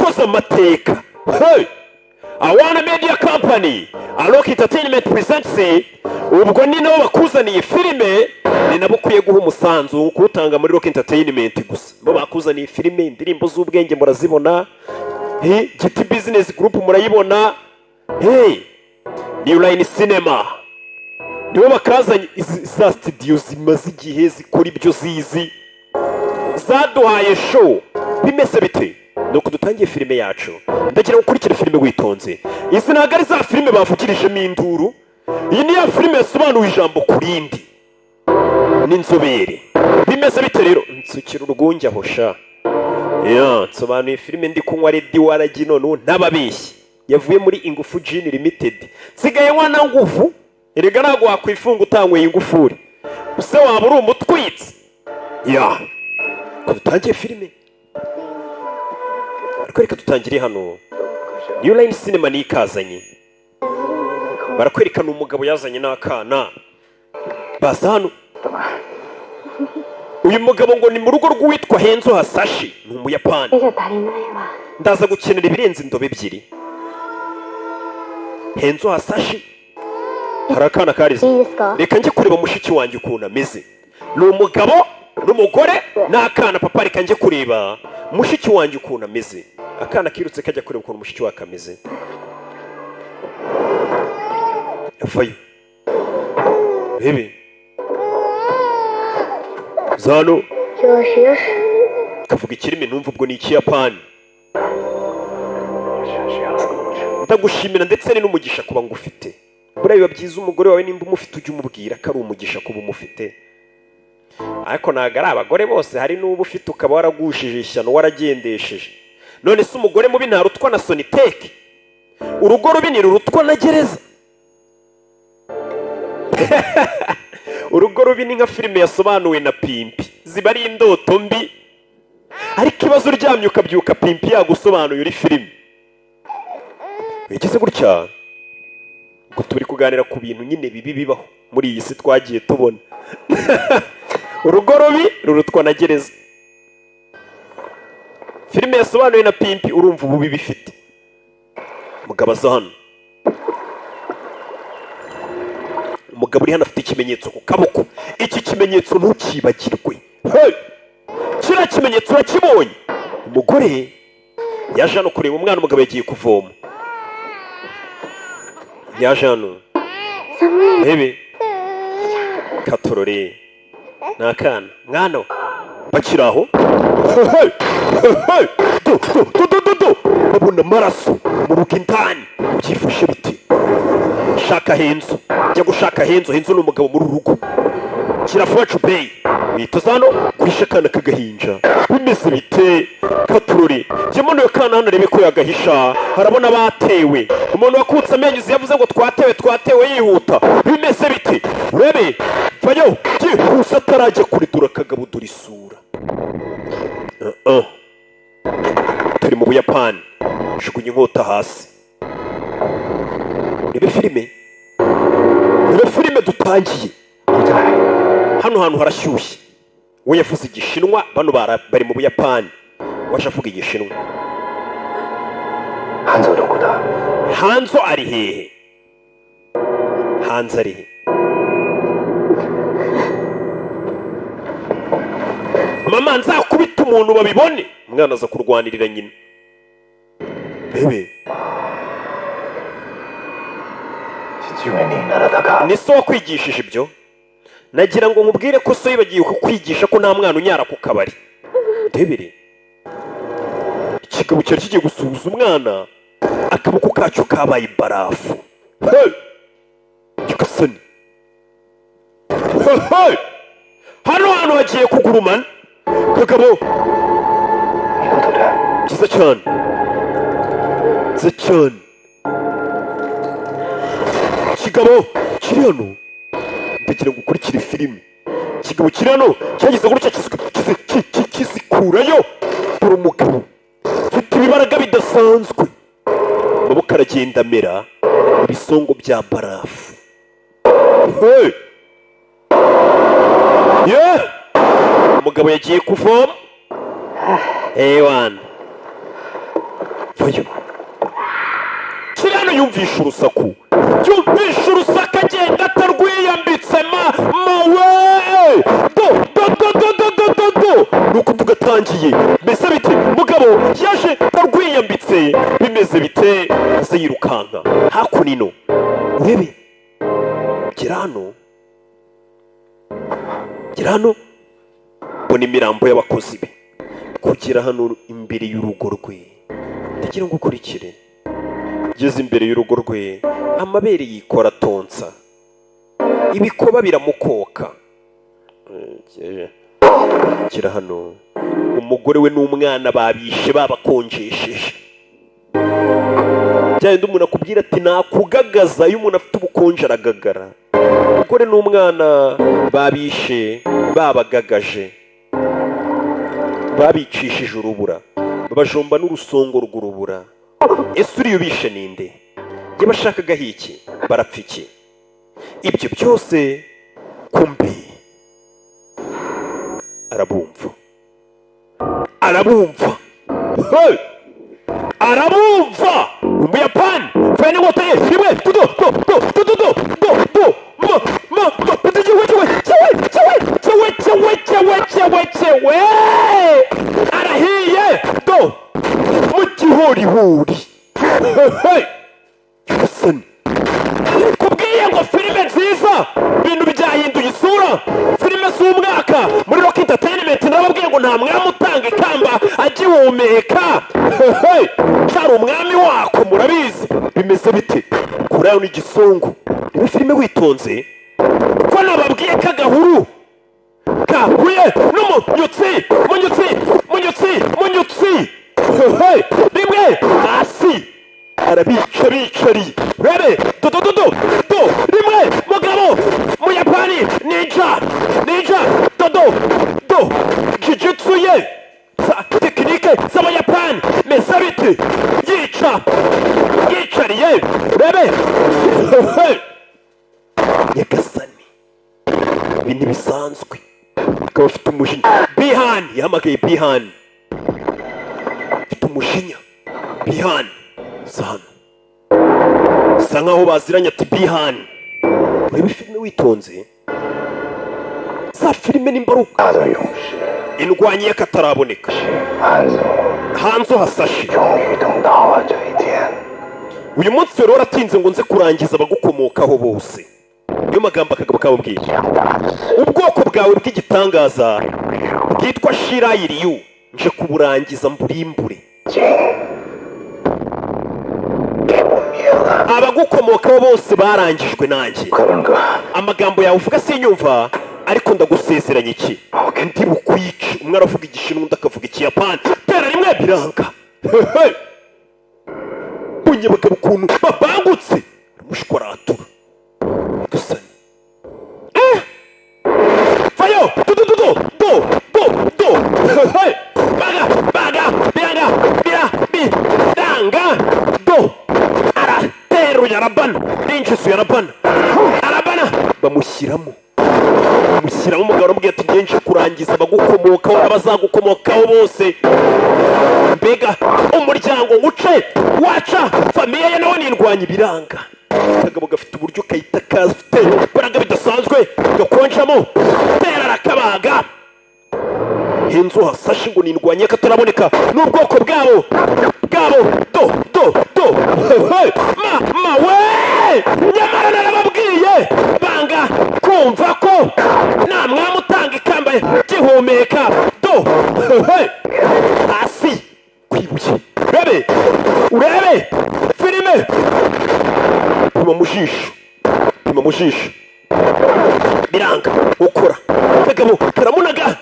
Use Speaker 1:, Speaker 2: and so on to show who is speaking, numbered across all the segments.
Speaker 1: yakoze amateka. Hey! Awana Media Company, Alok Entertainment presents ubwo ni nabo bakuzaniye filime, ni nabo kuye guha umusanzu kutanga muri Rock Entertainment gusa. Bo bakuzaniye filime, indirimbo z'ubwenge murazibona. GT Business Group murayibona. New Line Cinema. Nibo bakazanye za studio zimaze igihe zikora ibyo zizi. Zaduhaye show. Bimeze bite? Nuko dutangiye filime yacu. Ndagira gukurikira filime witonze. Izi ntago ari za filime bavugirije induru. Iyi ni ya filime yasobanuye ijambo kurindi. N'inzobere. Bimeze bite rero? Nsukira urwunge aho sha. Nsobanuye filime ndi kunywa Redi waragi none ntababeshyi. Yavuye muri Ingufu Gin Limited. Sigaye nwana ngufu. Erega nago wakwifunga utanyweye ingufuri. Use waba uri umutwitsi. Dutangiye filime. Reka tutangire hano. New Line Cinema ni ikazanye. Barakwerekana umugabo yazanye n'akana. Baza hano. Uyu mugabo ngo ni mu rugo rw'uwitwa Henzo Hasashi, ni Umuyapani. Ndaza gukenera ibirenze indobe ebyiri. Henzo Hasashi harakana karize. Reka njye kureba mushiki wanjye ukuntu ameze. Ni umugabo n'umugore n'akana. Papa reka njye kureba mushiki wanjye ukuntu ameze. Akana kirutse kajya kureba ukuntu mushiki wake ameze. Avayo. Bebe. Zano. Kavuga ikirimi numva ubwo ni Ikiyapani. Ndagushimira ndetse n'umugisha kuba ngufite. Buriya biba byiza umugore wawe nimba umufite ujye umubwira ko ari umugisha kuba umufite. Ariko ntago ari abagore bose, hari n'ubu ufite ukaba waragushije ishyano waragendesheje. None se umugore mubi ntarutwa na Soniteke? Urugo rubi ntirurutwa na gereza? Urugo rubi ni nka filime yasobanuwe na Pimpi. Ziba ari indoto mbi. Ariko ikibazo uryamye ukabyuka Pimpi yagusobanuye uri filime. Wigeze gutya? Ngo turi kuganira ku bintu nyine bibi bibaho muri iyi si twagiye tubona. Urugo rubi rurutwa na gereza. Filime yasobanuwe na Pimpi urumva ububi bifite. Mugabo aza hano. Umugabo uri hano afite ikimenyetso ku kaboko. Iki kimenyetso ntukibagirwe. Kiriya kimenyetso urakibonye? Umugore yaje hano kureba umwana, umugabo yagiye kuvoma. Yaje hano. Bebe. Katorore. Nakana. Mwana bakiri aho. Babona amaraso mu rugo indani. Byifashe bite? Shaka Henzo. Jya gushaka Henzo. Henzo ni umugabo muri rugo. Kirafacu Bey. Witoza hano kwishe akana kagahinja. Bimeze bite? Katurore. Jya muno kana hano rebe ko yagahisha. Harabona batewe. Umuntu wakutse amenyo yavuze ngo twatewe yihuta. Bimeze bite? Urebe. Vayo. Byihuse atarajya kuridura akagabudura isura. Turi mu Buyapani. Jugunya inkota hasi. Rebe filime. Rebe filime dutangiye. Hano hantu harashyushye. We yavuze Igishinwa, bano bari mu Buyapani. Waje avuga Igishinwa. Hanzo ari hehe? Hanzo ari he? Mama nzakubita umuntu babibone. Umwana aza kurwanirira nyina. Bebe. Ni so wakwigishije ibyo? Nagira ngo nkubwire ko so yibagiye kukwigisha ko nta mwana unyara ku kabari. Ndebere. Ikigabo cyari kigiye gusuhuza umwana, akaboko kacyo kabaye barafu. Yukasani. Hano hagiye kugurumana. Kagabo. Kiza cyane. Zachan. Kigabo kiri hano. Ndagira ngo ukurikire filime. Kigabo kiri hano cyageze gutya kizikurayo. Dore umugabo ufite ibibaraga bidasanzwe. Amaboko aragenda amera ibisongo bya barafu. Umugabo yagiye kuvoma. Wana Oya. Kirano yumvisha urusaku. Yumvisha urusaku agenda atarwiyambitse mawe. Nuko tugatangiye. Mbese bite mugabo yaje atarwiyambitse bimeze bite ase yirukanka hakunino. Urebe. Kirano bona imirambo y'abakozi be kugera hano imbere y'urugo rwe. Ndagira ngo ukurikire. Geze imbere y'urugo rwe amabere yikora tonsa ibikoba biramukoka. Kira hano umugore we n'umwana babishe babakonjesheje. Cyane umuntu akubwira ati nakugagaza iyo umuntu afite ubukonje aragagara. Umugore n'umwana babishe babagagaje babicishije urubura babajomba n'urusongo rw'urubura. Ese uriyo bishe ninde? Ye bashakaga iki barapfa iki? Ibyo byose kumbi arabumva. Hey! Arabumva umuyapani fene ngotaye iwe tudo chewe arahiye do mugihorihori. Hey! Hasani kubwiye ngo filime nziza ibintu byahinduye isura. Filime z'umwaka muri Rock Entertainment nababwiye ngo nta mwami utanga ikamba agihumeka. Cyari umwami wako murabizi. Bimeze bite kurayo n'igisongo. Ni filime witonze ko nababwiye kagahuru kahuye n'umunyutsi. Rimwe hasi arabica bicari. Rebe do rimwe mugabo muyapani ninja do jujutsu ye za tekinike z'abayapani meza bite yicariye. Rebe Nyagasani ibi ntibisanzwe. Akaba afite umujinya. Bihani yahamagaye Bihani afite umujinya. Bihani sana sa nkaho baziranye ati Bihani urebe filime witonze. Za filime n'imbaruka indwanyi y'akataraboneka Hanzo Hasashi. Uyu munsi rero waratinze ngo nze kurangiza abagukomokaho bose. Niyo magambo akagabo kababwira ubwoko bwawe bw'igitangaza bwitwa Shirai Ryu nje kuburangiza mburimbure. Abagukomokaho bose barangijwe nanjye. Amagambo yawe uvuga sinyumva ariko ndagusezeranya iki ndi bukwice. Umwe aravuga igishinwa undi akavuga ikiyapani. Tera rimwe biranga. Bunye bagabo ukuntu babangutse aramushwaratura. Gasani fayo do biranga do arateruye arabana n'injisu yarabana bamushyiramo umugabo aramubwira ati ngenje kurangiza abagukomokaho n'abazagukomokaho bose. Mbega umuryango nguce waca famiye ye nawe nindwanya ibiranga. Akagabo gafite uburyo kayita kafite imbaraga bidasanzwe gakonjamo. Tera arakabaga Hanzo Hasashi ngo nindwanye kataraboneka n'ubwoko bwabo do we nyamara narababwiye banga kumva ko nta mwami utanga ikamba gihumeka do hasi kwibuye. Urebe filime pima mu jisho biranga ukora kagabo karamunaga.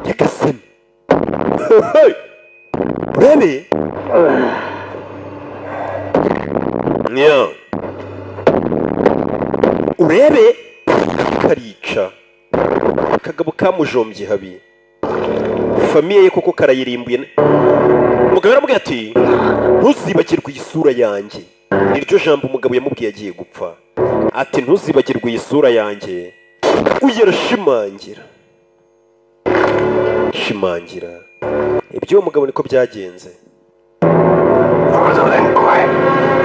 Speaker 1: Nyagasani urebe urebe karica kagabo kamujombye habi. Famiye ye koko karayirimbuye. Umugabo yaramubwiye ati ntuzibagirwe isura yanjye. Iryo jambo umugabo yamubwiye agiye gupfa ati ntuzibagirwe isura yanjye. Uyarashimangira ibyo mugabo niko byagenze.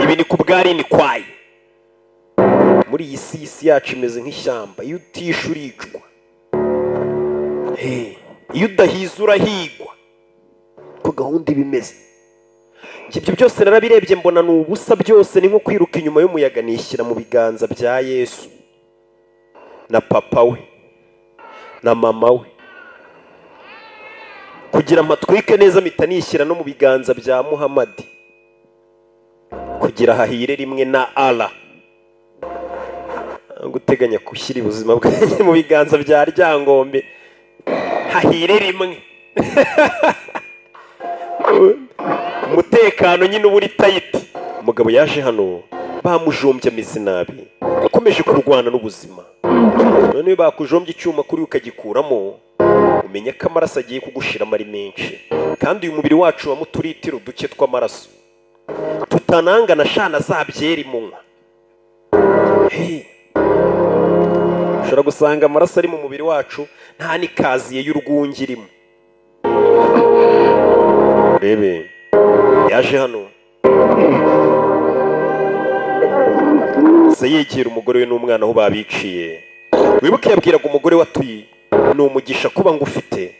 Speaker 1: Ibi ni kubwari ni kwayi. Muri iyi isi yacu imeze nk'ishyamba, iyo utisha uricwa, iyo udahiza urahigwa, ko gahunda ibimeze. Ibyo byose narabirebye mbona ni ubusa, byose ni nko kwiruka inyuma y'umuyaga. Nishyira mu biganza bya Yesu na papa we na mama we, kugira amatwike neza mpita nishyira no mu biganza bya Muhamadi, kugira hahire rimwe na Allah. Guteganya gushyira ubuzima bwanjye mu biganza bya Ryangombe, hahire rimwe. Umutekano nyine uba uri tayiti. Umugabo yaje hano bamujombye ameze nabi, akomeje kurwana n'ubuzima. None bakujombye icyuma kuri ukagikuramo, umenya ko amaraso agiye kugushiramo ari menshi, kandi uyu mubiri wacu wamo turitiro duke tw'amaraso tutanangana shana zabyera imunwa. Ushobora gusanga amaraso ari mu mubiri wacu nta n'ikaziye y'urwunge irimo. Rebe yaje hano se yegera umugore we n'umwana aho babiciye. Wibuke yabwiraga umugore we ati ni umugisha kuba ngufite,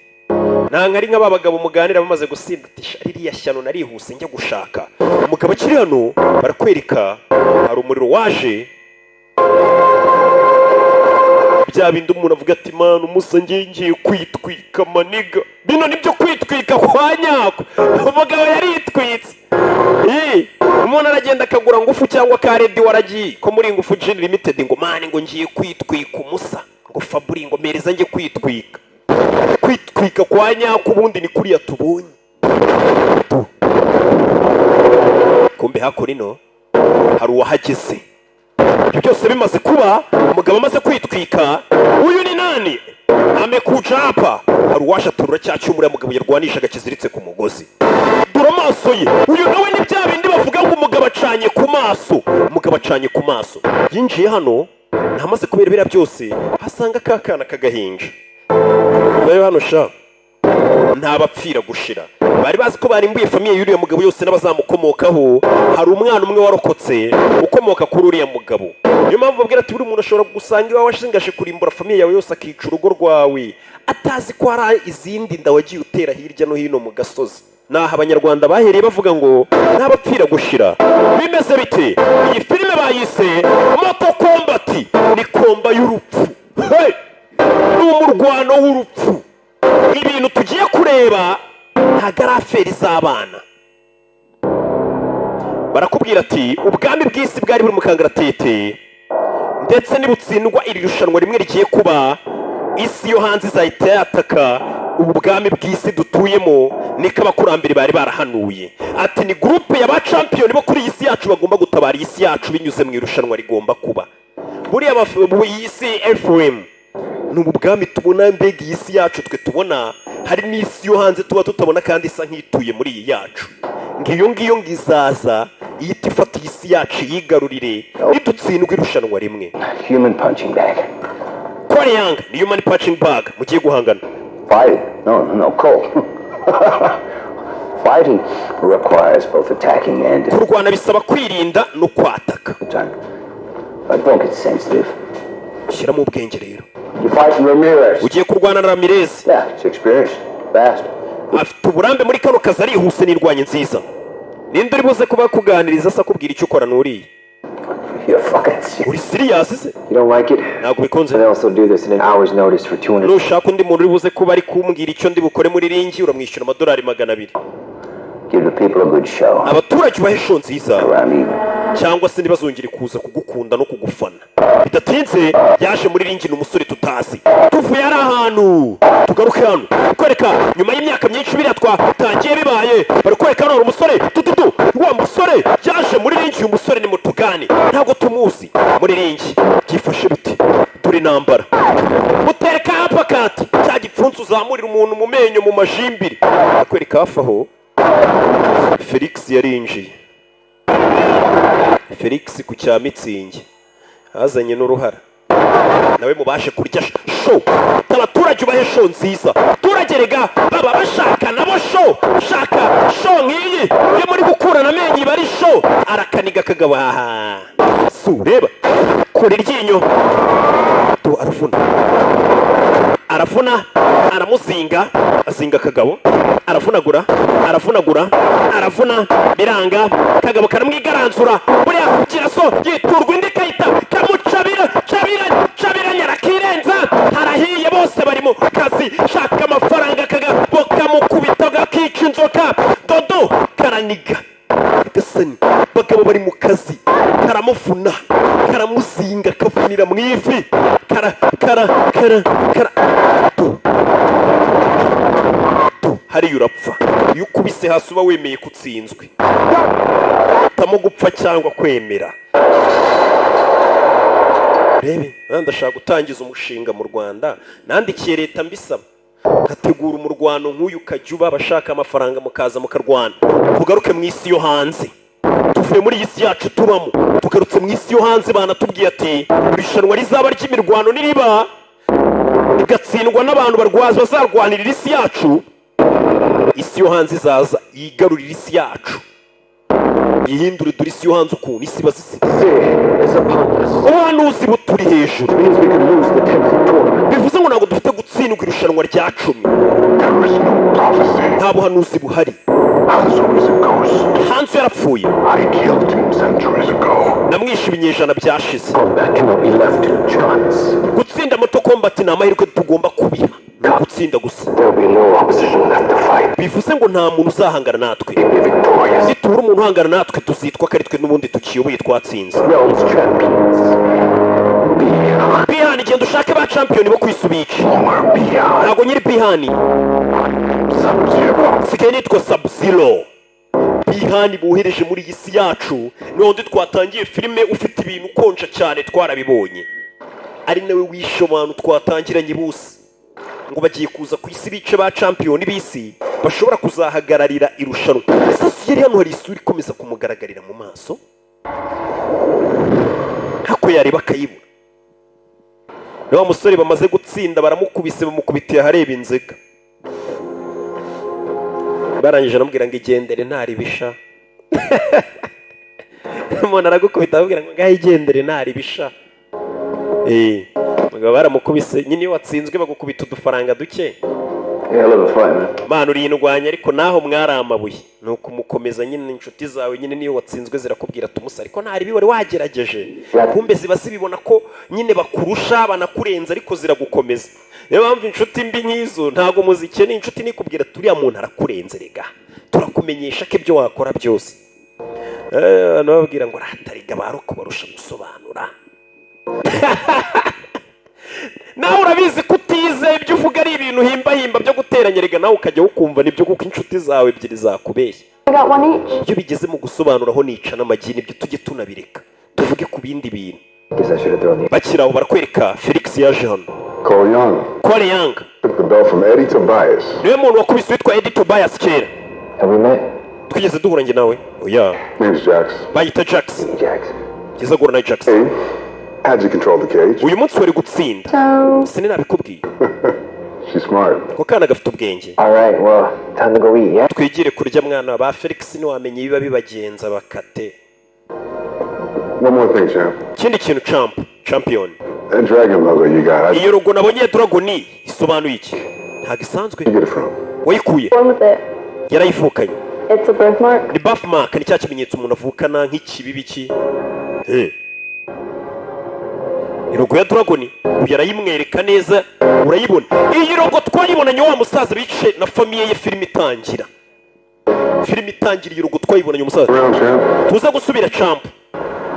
Speaker 1: nanga ari nk'aba bagabo muganira bamaze gusindatisha ririya shyano narihuse njya gushaka. Umugabo akiri hano barakwereka hari umuriro waje, bya bindi umuntu avuga ati mana umusa ngiye kwitwika maniga. Bino nibyo kwitwika kwa nyako. Umugabo yaritwitse. Umuntu aragenda akagura ngufu cyangwa ka redi waragiye ko muri ngufu Gin Limited ngo mani ngo ngiye kwitwika umusa, ngo Fabri ngo mereza ngiye kwitwika. Kwitwika kwa nyako ubundi ni kuriya tubonye. Kumbe hakurino hari uwahageze. Ibyo byose bimaze kuba, umugabo amaze kwitwika. Uyu ni nani? Amekuja hapa. Hari uwasha turura cya cyuma uriya mugabo yarwanishaga kiziritse ku mugozi. Dura amaso ye. Uyu nawe ni bya bindi bavuga ngo umugabo acanye ku maso. Umugabo acanye ku maso. Yinjiye hano, ntamaze kubera bira byose, hasanga kakana kagahinja. Bayo hano sha ntabapfira gushira. Bari bazi ko barimbuye famiye y'uriya mugabo yose n'abazamukomokaho. Hari umwana umwe warokotse ukomoka kuri uriya mugabo. Niyo mpamvu babwira ati buri muntu ashobora gusanga iwawe washingashe kurimbura famiye yawe yose akica urugo rwawe, atazi ko hari izindi nda wagiye utera hirya no hino mu gasozi. Naho abanyarwanda bahereye bavuga ngo ntabapfira gushira. Bimeze bite? Iyi filime bayise Mortal Kombat, ni komba y'urupfu. Ni umurwano w'urupfu. Ibintu tugiye kureba ntago ari aferi z'abana. Barakubwira ati ubwami bw'isi bwari buri mu kangaratete, ndetse nibutsindwa iri rushanwa rimwe rigiye kuba, isi yo hanze izahita yataka ubu bwami bw'isi dutuyemo. Niko abakurambere bari barahanuye ati ni groupe y'aba champion bo kuri isi yacu bagomba gutabara isi yacu binyuze mu irushanwa rigomba kuba. Buriya isi FM ni ubwami tubona, mbega isi yacu twe tubona, hari n'isi yo hanze tuba tutabona kandi isa nk'ituye muri iyi yacu. Ngiyo ngizaza ihita ifata isi yacu yigarurire nidutsindwa irushanwa rimwe.
Speaker 2: Human punching bag.
Speaker 1: Kwari Yanga ni human punching bag mugiye guhangana.
Speaker 2: Fighting? No, Cole. Fighting requires both attacking and...
Speaker 1: Kurwana bisaba kwirinda no kwataka.
Speaker 2: But don't get sensitive.
Speaker 1: Shira mu bwenge rero.
Speaker 2: You fight Ramirez.
Speaker 1: Ugiye kurwana na Ramirez.
Speaker 2: Yeah, it's experienced. Fast.
Speaker 1: Afite uburambe muri kano kazi, arihuse n'irwanye nziza. Ninde uri buze kuba kuganiriza asa kubwira icyo ukora nuri?
Speaker 2: You're fucking serious.
Speaker 1: Uri serious se?
Speaker 2: You don't like it?
Speaker 1: Ntabwo bikunze.
Speaker 2: They also do this in an hour's notice for 200.
Speaker 1: Nushaka undi muntu uri buze kuba ari kumbwira icyo ndi bukore muri ringi, uramwishyura amadolari 200.
Speaker 2: Give the people a good show.
Speaker 1: Abaturage bahe show nziza.
Speaker 2: Around
Speaker 1: cyangwa se ntibazongere kuza kugukunda no kugufana. Bidatinze yaje muri ringi n'umusore tutazi. Tuvuye ari ahantu tugaruke hano kwereka nyuma y'imyaka myinshi biriya twatangiye bibaye, bari kwereka hano umusore tututu. Wa musore yaje muri ringi, uyu musore ni mutugane, ntabwo tumuzi. Muri ringi byifashe bite? Turi nambara mutereka hapa kati cya gipfunsi uzamurira umuntu mu menyo mu majimbiri. Akwereka hafi aho Felix yarinjiye. Felix ku cya Mitsingi azanye n'uruhara, nawe mubashe kurya show. Abaturage ubahe show nziza. Abaturage rega baba bashaka nabo show, show shaka show nk'iyi yo muri gukurana amenyo iba ari show arakaniga kagabo sureba kora iryinyo to arafuna aramuzinga azinga kagabo arafuna biranga kagabo karamwigaranzura buriya kugira so yiturwa indi kayita kamucabira nyarakirenza harahiye bose bari mu kazi shaka amafaranga kagabo kamukubita gakica inzoka dodo karaniga gasani bagabo bari mu kazi karamufuna karamuzinga kafunira mu ivi kara hari urapfa iyo ukubise hasi uba wemeye kutsinzwe utamo gupfa cyangwa kwemera rebe ndashaka gutangiza umushinga mu Rwanda nandikiye leta mbisaba kategura umurwano nk'uyu ukajya uba abashaka amafaranga mukaza mukarwana tugaruke mu isi yo hanze tuvuye muri iyi si yacu tubamo tugarutse mu isi yo hanze banatubwiye ati irushanwa rizaba ry'imirwano niriba igatsindwa n'abantu barwaza bazarwanirira isi yacu isi yo hanze izaza yigarurira isi yacu yihindure dore isi yo hanze ukuntu isi bazisize ubuhanuzi buturi hejuru bivuze ngo ntabwo dufite gutsindwa irushanwa rya 10 nta buhanuzi buhari Hansu yarapfuye namwishe ibinyejana byashize gutsinda Mortal Kombat ni amahirwe tugomba kubiha gutsinda gusa bivuze ngo nta muntu uzahangana natwe nitubura umuntu uhangana natwe tuzitwa ko ari twe n'ubundi tukiyoboye twatsinze Bihani genda ushake ba champion bo kwisubica ntabwo nyiri Bihani sigaye nitwa Sub-Zero Bihani bohereje muri iyi si yacu n'undi twatangiye filime ufite ibintu konja cyane twarabibonye ari nawe wishe abantu twatangiranye bose ngo bagiye kuza ku isi bice ba champion b'isi bashobora kuzahagararira irushanwa sasi yari hano hari isuri ikomeza kumugaragarira mu maso hako yareba akayibura n'uwo musore bamaze gutsinda baramukubise bamukubitiye ahareba inzega barangije aramubwira ngo igendere ntari bisha umuntu aragukubita ababwira ngo ngaho igendere ntari bisha mugabo baramukubise nyine iyo watsinzwe bagukubita udufaranga duke mana urindwanya ariko naho mwari amabuye ni ukumukomeza nyine inshuti zawe nyine niyo watsinzwe zirakubwira tumusa ariko ntari biwari wagerageje kumbe ziba zibibona ko nyine bakurusha banakurenza ariko ziragukomeza niyo mpamvu inshuti mbi nk'izo ntabwo muzikene inshuti nikubwira turiya muntu arakurenze rega turakumenyesha ko ibyo wakora byose bababwira ngo ratariga baruko barusha gusobanura nawe urabizi ko utize ibyo uvuga ari ibintu himba byo guteranya rega nawe ukajya ukumva nibyo kuko inshuti zawe ebyiri zakubeshya iyo bigeze mu gusobanuraho nica n'amagi nibyo tujye tunabireka tuvuge ku bindi bintu bakiri aho barakwereka Felix yaje hano Cole Young niwe muntu wakubise witwa Eddie Tobias kera twigeze duhura njye nawe oya bayita Jax kiza gura na Jax
Speaker 3: How'd you control the cage?
Speaker 1: uyu munsi wari gutsinda sinabikubwiye
Speaker 3: She's smart.
Speaker 1: ko kana gafite ubwenge
Speaker 2: Alright, well, time to go eat, yeah?
Speaker 1: twigire kurya mwana ba Felix ni wamenye biba bibagenza bakate
Speaker 3: One more thing, champ.
Speaker 1: ikindi kintu champion
Speaker 3: That dragon logo you got, where'd
Speaker 1: iyo logo nabonye dragon isobanuye iki ntabwo isanzwe
Speaker 3: you get it from?
Speaker 1: wayikuye
Speaker 4: Born with it.
Speaker 1: yarayivukanye
Speaker 4: It's a birthmark.
Speaker 1: ni birthmark ni cya kimenyetso umuntu avukana nk'ikibibi ki irogo ya dragon yarayimwereka neza urayibona iyi rogo twayibonanye wa musaza bice na famiye ye filime itangira iyi rogo twayibonanye umusaza
Speaker 3: Around, champ.
Speaker 1: tuza gusubira champ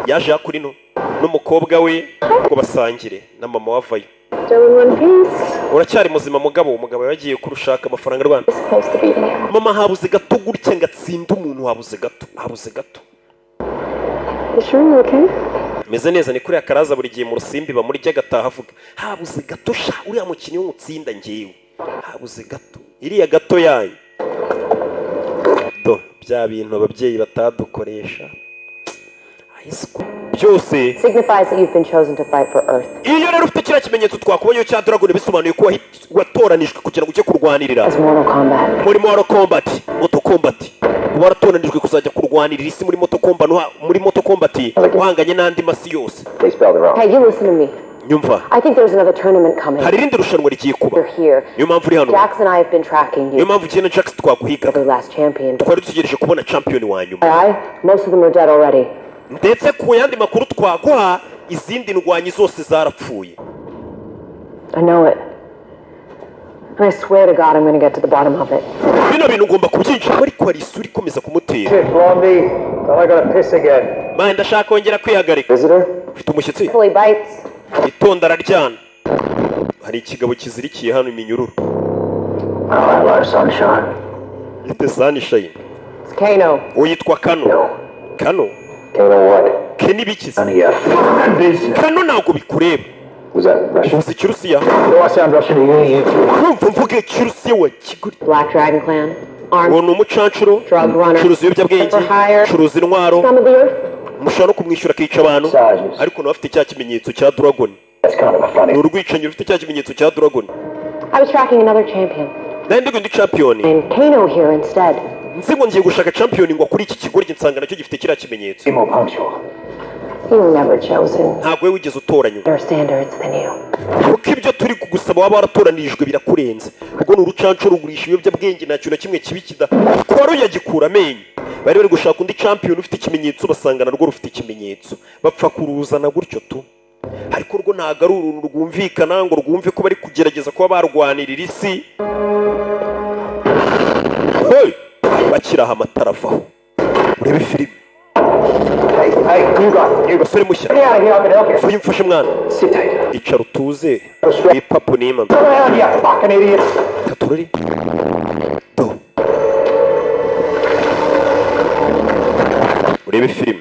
Speaker 1: yaje kuri no n'umukobwa we ngo basangire na mama wavayo
Speaker 4: Still in one piece.
Speaker 1: uracyari muzima umugabo yagiye kurushaka amafaranga Rwanda
Speaker 4: Supposed to be here.
Speaker 1: mama habuze gato gutya ngatsinda umuntu habuze gato
Speaker 4: You sure okay?
Speaker 1: meze neza ni kuri akaraza buri gihe mu rusimbi bamurya agataha avuga habuze gato sha uriya mukinnyi w'umutsinda ngewe habuze gato iriya gato yanyu bya bintu ababyeyi batadukoresha byose
Speaker 5: signifies that you've been chosen to fight for Earth.
Speaker 1: iyo rero ufite kiriya kimenyetso twakubonye cya Dragon bisobanuye ko watoranijwe kugira ngo ujye kurwanirira
Speaker 5: As Mortal Kombat.
Speaker 1: muri Mortal Kombat waratoranijwe kuzajya kurwanirira isi muri Mortal Kombat uhanganye n'andi masi yose.
Speaker 2: They spelled it wrong.
Speaker 5: Hey, you listen to me.
Speaker 1: nyumva
Speaker 5: I think there's another tournament coming.
Speaker 1: hari irindi rushanwa rigiye kuba
Speaker 5: You're here.
Speaker 1: niyo mpamvu uri hano
Speaker 5: Jax and I have been tracking
Speaker 1: niyo
Speaker 5: you.
Speaker 1: mpamvu jye na Jax twaguhiga
Speaker 5: The last champion.
Speaker 1: twari dutegereje kubona champion wa nyuma
Speaker 5: Aye, most of them are dead already.
Speaker 1: ndetse ku yandi makuru twaguha izindi ndwanyi zose zarapfuye.
Speaker 5: I know it. And I swear to God I'm going to get to the bottom of it.
Speaker 1: bino bintu ngomba kubyinjira ariko hari isuri ikomeza kumutera.
Speaker 2: Blondie, thought I gotta piss again.
Speaker 1: Mande ndashaka kongera kwihagarika.
Speaker 2: Visitor?
Speaker 1: ufite umushyitsi
Speaker 5: Fully bites.
Speaker 1: itonda araryana. hari ikigabo kizirikiye hano iminyururu.
Speaker 2: Oh, hello, sunshine.
Speaker 1: ite sunshine.
Speaker 5: It's Kano.
Speaker 1: uyitwa Kano. Kano
Speaker 2: Kano what?
Speaker 1: Keni bikize.
Speaker 2: None of your business.
Speaker 1: Kano ntabwo bikureba.
Speaker 2: Was that Russian?
Speaker 1: uzi ikirusiya
Speaker 2: Do I sound Russian to you?
Speaker 1: kumva mvuge ikirusiya wa kiguri.
Speaker 5: Black Dragon Clan. Armed.
Speaker 1: uwo ni umucancuro
Speaker 5: Drug runner.
Speaker 1: curuza ibiyobyabwenge
Speaker 5: For hire.
Speaker 1: curuza intwaro
Speaker 5: Some of the Earth.
Speaker 1: mushobora no kumwishyura akica abantu
Speaker 2: Sergeants.
Speaker 1: ariko nawe afite cya kimenyetso cya Dragon.
Speaker 2: That's kind of a funny.
Speaker 1: ni urwicanyi rufite cya kimenyetso cya Dragon.
Speaker 5: I was tracking another champion.
Speaker 1: nari ndi gundi champion
Speaker 5: And Kano here instead.
Speaker 1: nzi ngo ngiye gushaka champion ngo kuri iki kigoryi nsanga nacyo gifite kiriya kimenyetso.
Speaker 2: Be more punctual.
Speaker 5: You were never chosen.
Speaker 1: ntabwo we wigeze utoranywa
Speaker 5: There are standards than you.
Speaker 1: kuko ibyo turi kugusaba waba waratoranijwe birakurenze ubwo ni urucanco rugurisha ibiyobyabwenge nta kintu na kimwe kibi kuba ruyagikura amenyo. bari bari gushaka undi champion ufite ikimenyetso basanga narwo rufite ikimenyetso bapfa kuruzana gutyo tu ariko rwo ntabwo ari uruntu rwumvikana ngo rwumve ko bari kugerageza kuba barwanirira isi. bakiraho amatara avaho urebe filime.
Speaker 2: Hey, you got.
Speaker 1: basore mushya
Speaker 2: Get out of here, I can help you.
Speaker 1: uyu mfashe mwana
Speaker 2: Sit tight.
Speaker 1: icara utuze ipapu n'imana
Speaker 2: Come around, you fucking idiot.
Speaker 1: taturari do urebe filime.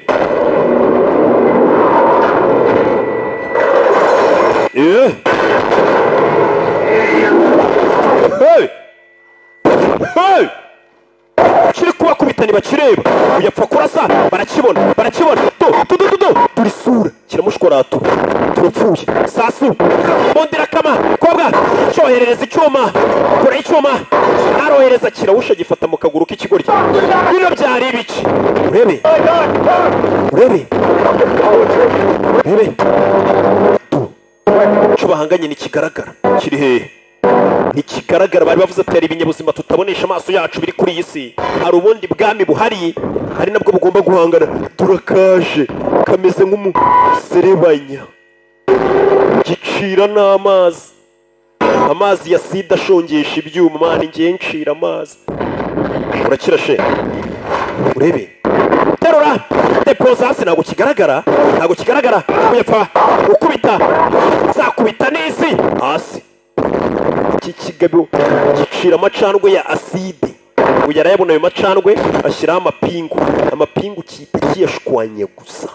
Speaker 1: Hey! Hey! kiri kubakubita ntibakireba uyapfa kurasa barakibona do turi sura kiramushwaratura turapfuye sasu bondera kama kobwa cyoherereza icyuma kora icyuma arohereza kirawusha gifata mu kaguru k'ikigoryi. bino byari ibiki urebe cyo bahanganye ntikigaragara kiri hehe ntikigaragara. bari bavuze ati hari ibinyabuzima tutabonesha amaso yacu biri kuri iyi si hari ubundi bwami buhari hari nabwo bugomba guhangana turakaje kameze nk'umuserebanya gicira n'amazi ya sida ashongesha ibyuma mani ngiye ncira amazi urakira she urebe terura depoza hasi ntabwo kigaragara uyapfa ukubita zakubita n'isi hasi. iki kigabo gicira amacandwe ya aside ubu yarayabona ayo macandwe ashyiraho amapingu kita kiyashwanya gusa.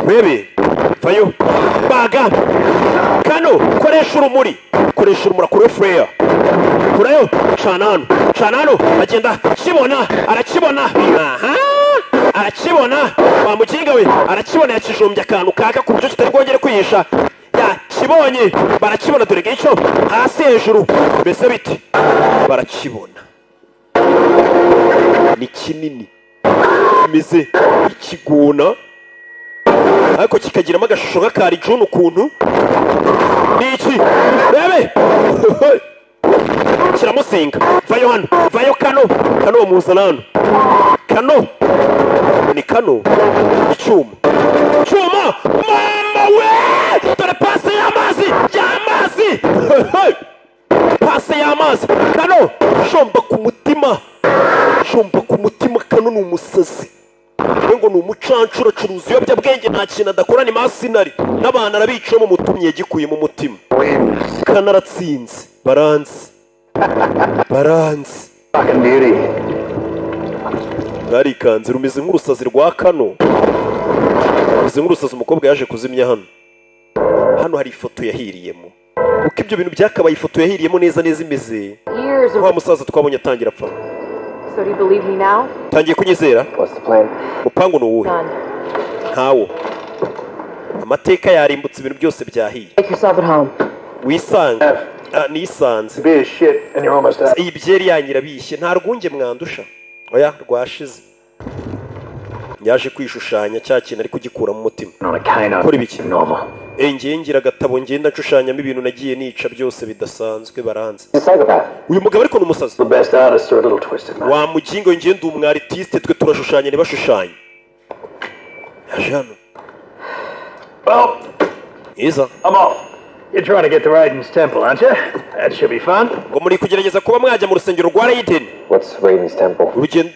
Speaker 1: bebe vayo baga Kano koresha urumuri akore flare kurayo canano agenda arakibona arakibona wamukinga we arakibona yakijombye akantu kaka ku buryo kitari bwongere kwihisha yakibonye barakibona dore ngicyo hasi hejuru mbese biti barakibona ni kinini kimeze ikigona ariko kikagiramo agashusho nk'akari june ukuntu ni iki rebe kiramusinga vayo Kano muzana hano ni Kano icyuma mama we dore pase y'amazi Kano shomba ku mutima Kano ni umusazi ngo ni umucancuro acuruza ibiyobyabwenge nta kintu adakora ni masinari n'abantu arabicamo mutumye gikuye mu mutima. Kanaratsinze baranze
Speaker 2: Fucking beauty.
Speaker 1: barikanze rumeze nk'urusazi rwa Kano rumeze nk'urusazi umukobwa yaje kuzimya hano hari ifoto yahiriyemo uko ibyo bintu byakabaye ifoto yahiriyemo neza imeze wa musaza twabonye atangira apfa
Speaker 5: So do you believe me now?
Speaker 1: utangiye kunyizera
Speaker 2: What's the plan?
Speaker 1: umupangu ni uwuhe
Speaker 5: Done.
Speaker 1: ntawo amateka yarimbutse ibintu byose byahiye
Speaker 5: Make yourself at home.
Speaker 1: wisanga nisanze
Speaker 2: Beer is shit and you're almost out.
Speaker 1: iyi byeri yanyirabishye nta rwunge mwandusha oya rwashize yaje kwishushanya cya kintu ari kugikura mu mutima
Speaker 2: On a cane,
Speaker 1: Kora ibiki?
Speaker 2: normal.
Speaker 1: ngiye ngira agatabo ngenda nshushanyamo ibintu nagiye nica byose bidasanzwe baranze
Speaker 2: He's a psychopath.
Speaker 1: uyu mugabo ariko ni umusazi
Speaker 2: The best artists are a little twisted, man.
Speaker 1: wa mugingo ngiye ndi umwaritiste twe turashushanya ntibashushanye yaje hano
Speaker 2: Well,
Speaker 1: mwiza
Speaker 2: I'm off. You're trying to get to Raiden's temple, aren't you? That should be fun.
Speaker 1: ngo muri kugerageza kuba mwajya mu rusengero rwa Raiden
Speaker 2: What's Raiden's temple?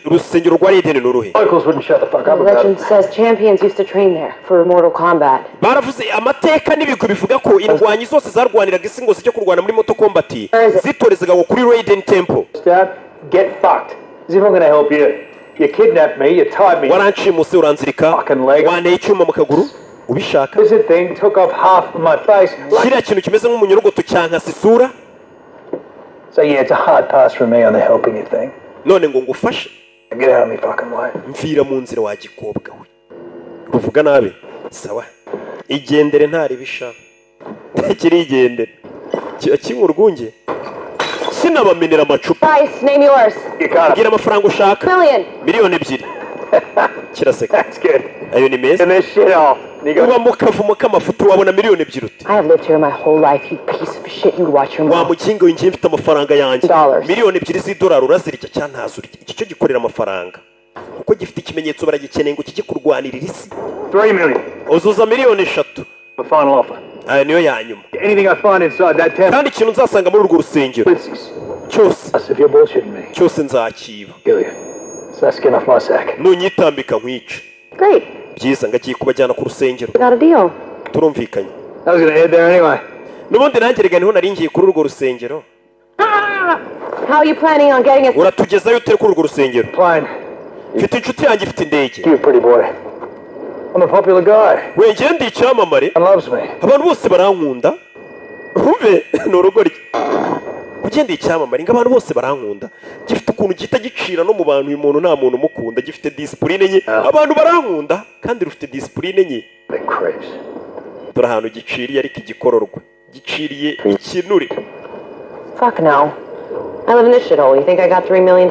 Speaker 1: urusengero rwa Raiden ni uruhe
Speaker 2: Locals wouldn't shut the fuck
Speaker 5: The
Speaker 2: up about
Speaker 5: legend
Speaker 2: it.
Speaker 5: says champions used to train there for Mortal Kombat.
Speaker 1: baravuze amateka n'ibigwi bivuga ko indwanyi zose zarwaniraga isi ngo zijye kurwana muri Mortal Kombat zitorezaga ngo kuri Raiden Temple
Speaker 2: Dad, get fucked. As if I'm gonna help you. You kidnapped me, you tied me.
Speaker 1: warancimuse uranzirika
Speaker 2: Fucking leg.
Speaker 1: wanteye icyuma mu kaguru ubishaka
Speaker 2: This thing took off half of my face.
Speaker 1: kiriya kintu kimeze nk'umunyorogoto cyankasa isura
Speaker 2: So yeah, it's a hard pass from me on the helping you thing.
Speaker 1: none ngo ngufashe
Speaker 2: Get out of me fucking way.
Speaker 1: mvira mu nzira wa gikobwa we ruvuga nabi sawa igendere ntaribisha kirigendere kiba kimwe urwunge sinabamenera amacupa
Speaker 5: Price, name yours.
Speaker 2: You can't.
Speaker 1: gira amafaranga ushaka
Speaker 5: Million.
Speaker 1: miliyoni ebyiri kiraseka
Speaker 2: That's good.
Speaker 1: ayo ni meza
Speaker 2: Turn this shit off. You
Speaker 1: uba
Speaker 2: got
Speaker 1: mu kavumo k'amafuti wabona miliyoni ebyiri uti
Speaker 5: I have lived here my whole life, you piece of shit. You watch your
Speaker 1: wa
Speaker 5: mouth.
Speaker 1: mukingo ngiye mfite amafaranga yanjye
Speaker 5: Dollars.
Speaker 1: miliyoni ebyiri z'idolari urazirya cyangwa ntazurya iki cyo gikorera amafaranga kuko gifite ikimenyetso baragikeneye ngo kijye kurwanirira isi
Speaker 2: 3 million.
Speaker 1: uzuza miliyoni eshatu
Speaker 2: The final offer.
Speaker 1: aya niyo ya nyuma
Speaker 2: Anything I find inside that temple,
Speaker 1: kandi ikintu nzasanga muri urwo rusengero
Speaker 2: Lindsay's.
Speaker 1: cyose
Speaker 2: Us, if you're bullshitting me,
Speaker 1: cyose nzakiba
Speaker 2: kill you. So that's skin off my sack.
Speaker 1: nunyitambika nkwice
Speaker 4: Great.
Speaker 1: byiza ngagiye kubajyana ku rusengero
Speaker 4: We got a deal.
Speaker 1: turumvikanye
Speaker 2: I was gonna head there anyway.
Speaker 1: n'ubundi nanjye rega niho nari ngiye kuri urwo rusengero
Speaker 5: How are you planning on getting us?
Speaker 1: uratugezayo utari kuri urwo rusengero
Speaker 2: Plane.
Speaker 1: mfite inshuti yanjye ifite indege
Speaker 2: You pretty boy. I'm a popular guy.
Speaker 1: wengeye ndi icyamamare
Speaker 2: And loves me.
Speaker 1: abantu bose barankunda umve ni urugoryi ugendeye icyamamare ngo abantu bose barankunda gifite ukuntu gihita gicira no mu bantu uyu muntu nta muntu umukunda gifite disipurine nke abantu barankunda kandi rufite disipurine nke
Speaker 2: They creeps.
Speaker 1: dore ahantu giciriye ariko igikororwa giciriye ikinure
Speaker 5: Fuck no. I live in this shithole. You think I got $3 million?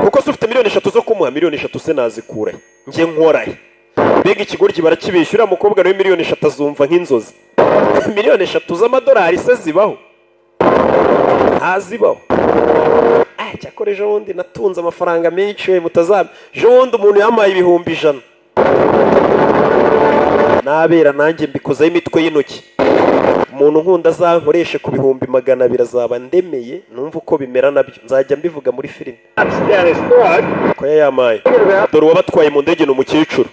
Speaker 1: kuko se ufite miliyoni eshatu zo kumuha miliyoni eshatu se nazikurahe njye nkorahe mbega ikigoryi barakibeshya uriya mukobwa nawe miliyoni eshatu azumva nk'inzozi miliyoni eshatu z'amadolari se zibaho ntazibaho cyakora ejo bundi natunze amafaranga menshi we mutazaba ejo bundi umuntu yampaye ibihumbi 100 nabera nanjye mbikozaho imitwe y'intoki umuntu nkunda azankoreshe ku bihumbi 200 azaba ndemeye numva uko bimera nabyo nzajya mbivuga muri filime
Speaker 2: That's down his throat.
Speaker 1: ko yayamaye dore uwabatwaye mu ndege ni umukecuru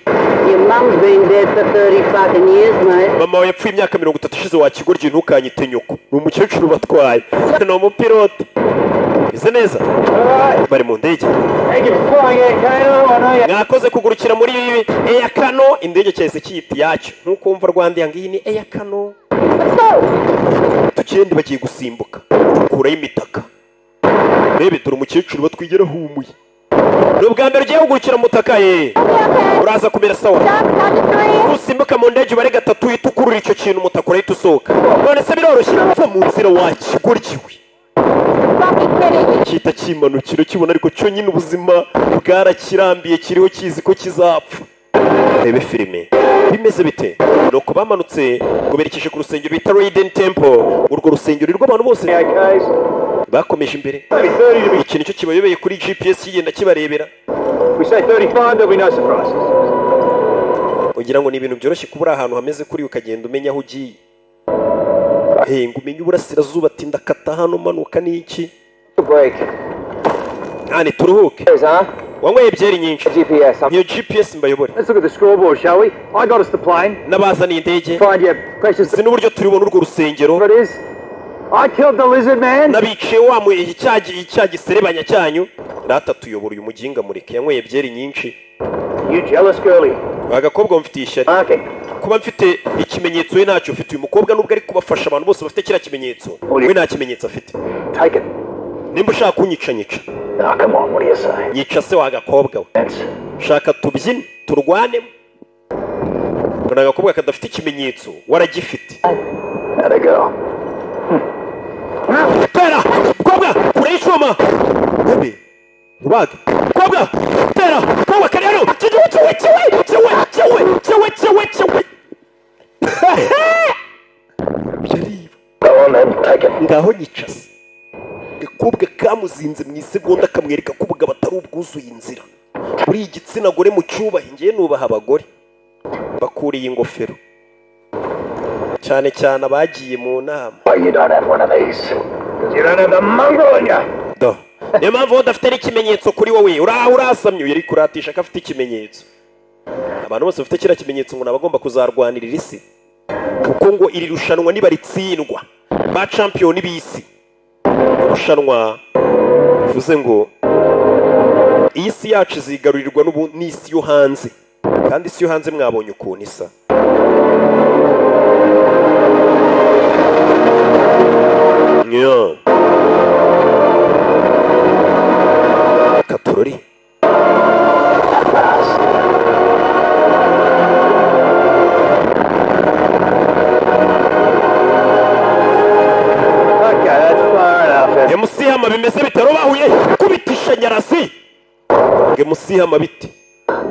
Speaker 6: Your mum's been dead for 30 fucking years, mate.
Speaker 1: mama we yapfuye imyaka 30 ishize wakigoryi ntukanyite nyoko ni umukecuru batwaye ni umupilote bize neza bari mu ndege
Speaker 2: Thank you for flying Air Kano. I know you.
Speaker 1: mwakoze kugurukira muri Air Kano indege cyahise kiyita yacyo nkuko wumva Rwanda yangiye ni Air Kano tugende bagiye gusimbuka dukuraho imitaka rebe dore umukecuru batwigera humuye ni ubwa mbere ugiye kugurukira mu mutaka ye uraza kumera sawa usimbuka mu ndege ubare gatatu uhita ukurura icyo kintu umutaka urahita usohoka none se biroroshye va mu nzira wakigoryiwe kita kimanukiro kibona ariko cyo nyine ubuzima bwarakirambiye kiriho kizi ko kizapfa rebe filime bimeze bite nuko bamanutse ngo berekeje ku rusengero bita Raiden Temple urwo rusengero rwo abantu bose
Speaker 2: AKs.
Speaker 1: bakomeje imbere
Speaker 2: Maybe 30 to be.
Speaker 1: ikintu cyo kibayobeye kuri GPS kigenda kibarebera
Speaker 2: We say 35, there'll be no surprises.
Speaker 1: ugira ngo ni ibintu byoroshye kubura ahantu hameze kuri ukagenda umenya aho ugiye ngo umenye uburasirazuba ati ndakata hano manuka n'iki
Speaker 2: Break.
Speaker 1: kandi turuhuke
Speaker 2: Here's, huh?
Speaker 1: wanyweye byeri nyinshi
Speaker 2: GPS.
Speaker 1: niyo GPS mbayobore
Speaker 2: Let's look at the scoreboard, shall we? I got us the plane.
Speaker 1: n'abazaniye indege
Speaker 2: Find your precious.
Speaker 1: si n'uburyo turibona urwo rusengero
Speaker 2: What it is? I killed the lizard man.
Speaker 1: n'abiciye wa cya giserebanya cyanyu data tuyobora uyu muginga mureke yanyweye byeri nyinshi
Speaker 2: You jealous girlie.
Speaker 1: agakobwa mfitiye ishyari
Speaker 2: Okay.
Speaker 1: kuba mfite ikimenyetso we ntacyo ufite uyu mukobwa nubwo ari kubafasha abantu bose bafite kiriya kimenyetso we nta kimenyetso afite
Speaker 2: Take it.
Speaker 1: nimba ushaka kunyica nyica.
Speaker 2: Now, come on, what do you say?
Speaker 1: Nyica se wagakobwa we.
Speaker 2: That's...
Speaker 1: Shaka tubyine turwane. Mbona agakobwa kadafite ikimenyetso waragifite.
Speaker 2: There they go.
Speaker 1: Tera! Kobwa! Kure icyuma! Bebe! Ubage! Kobwa! Tera! Kobwa karero! Chewe!
Speaker 2: Go on then, take it.
Speaker 1: Ngaho nyicase. Gakobwa kamuzinze mu isegonda kamwereka ko ubugabo atari ubwuzuye inzira. Uri igitsina gore mu cyubahe ngiye nubaha abagore. Bakuriye ingofero. Cyane cyane abagiye mu nama.
Speaker 2: Why you don't have one of these? You don't have the mongrel in you.
Speaker 1: Do. Niyo mpamvu udafite n'ikimenyetso kuri wowe. Urasamye yari kuratisha ko afite ikimenyetso. Abantu bose bafite kira kimenyetso ngo nabagomba kuzarwanirira isi. Kuko ngo iri rushanwa nibaritsindwa ba champion b'isi. Rushanwa bivuze ngo iyi si yacu izigarurirwa n'isi yo hanze. Kandi isi yo hanze mwabonye ukuntu isa. Yeah. Katurori. Emusihama bimeze bitaro bahuye kubitisha nyarasi. Emusihama biti.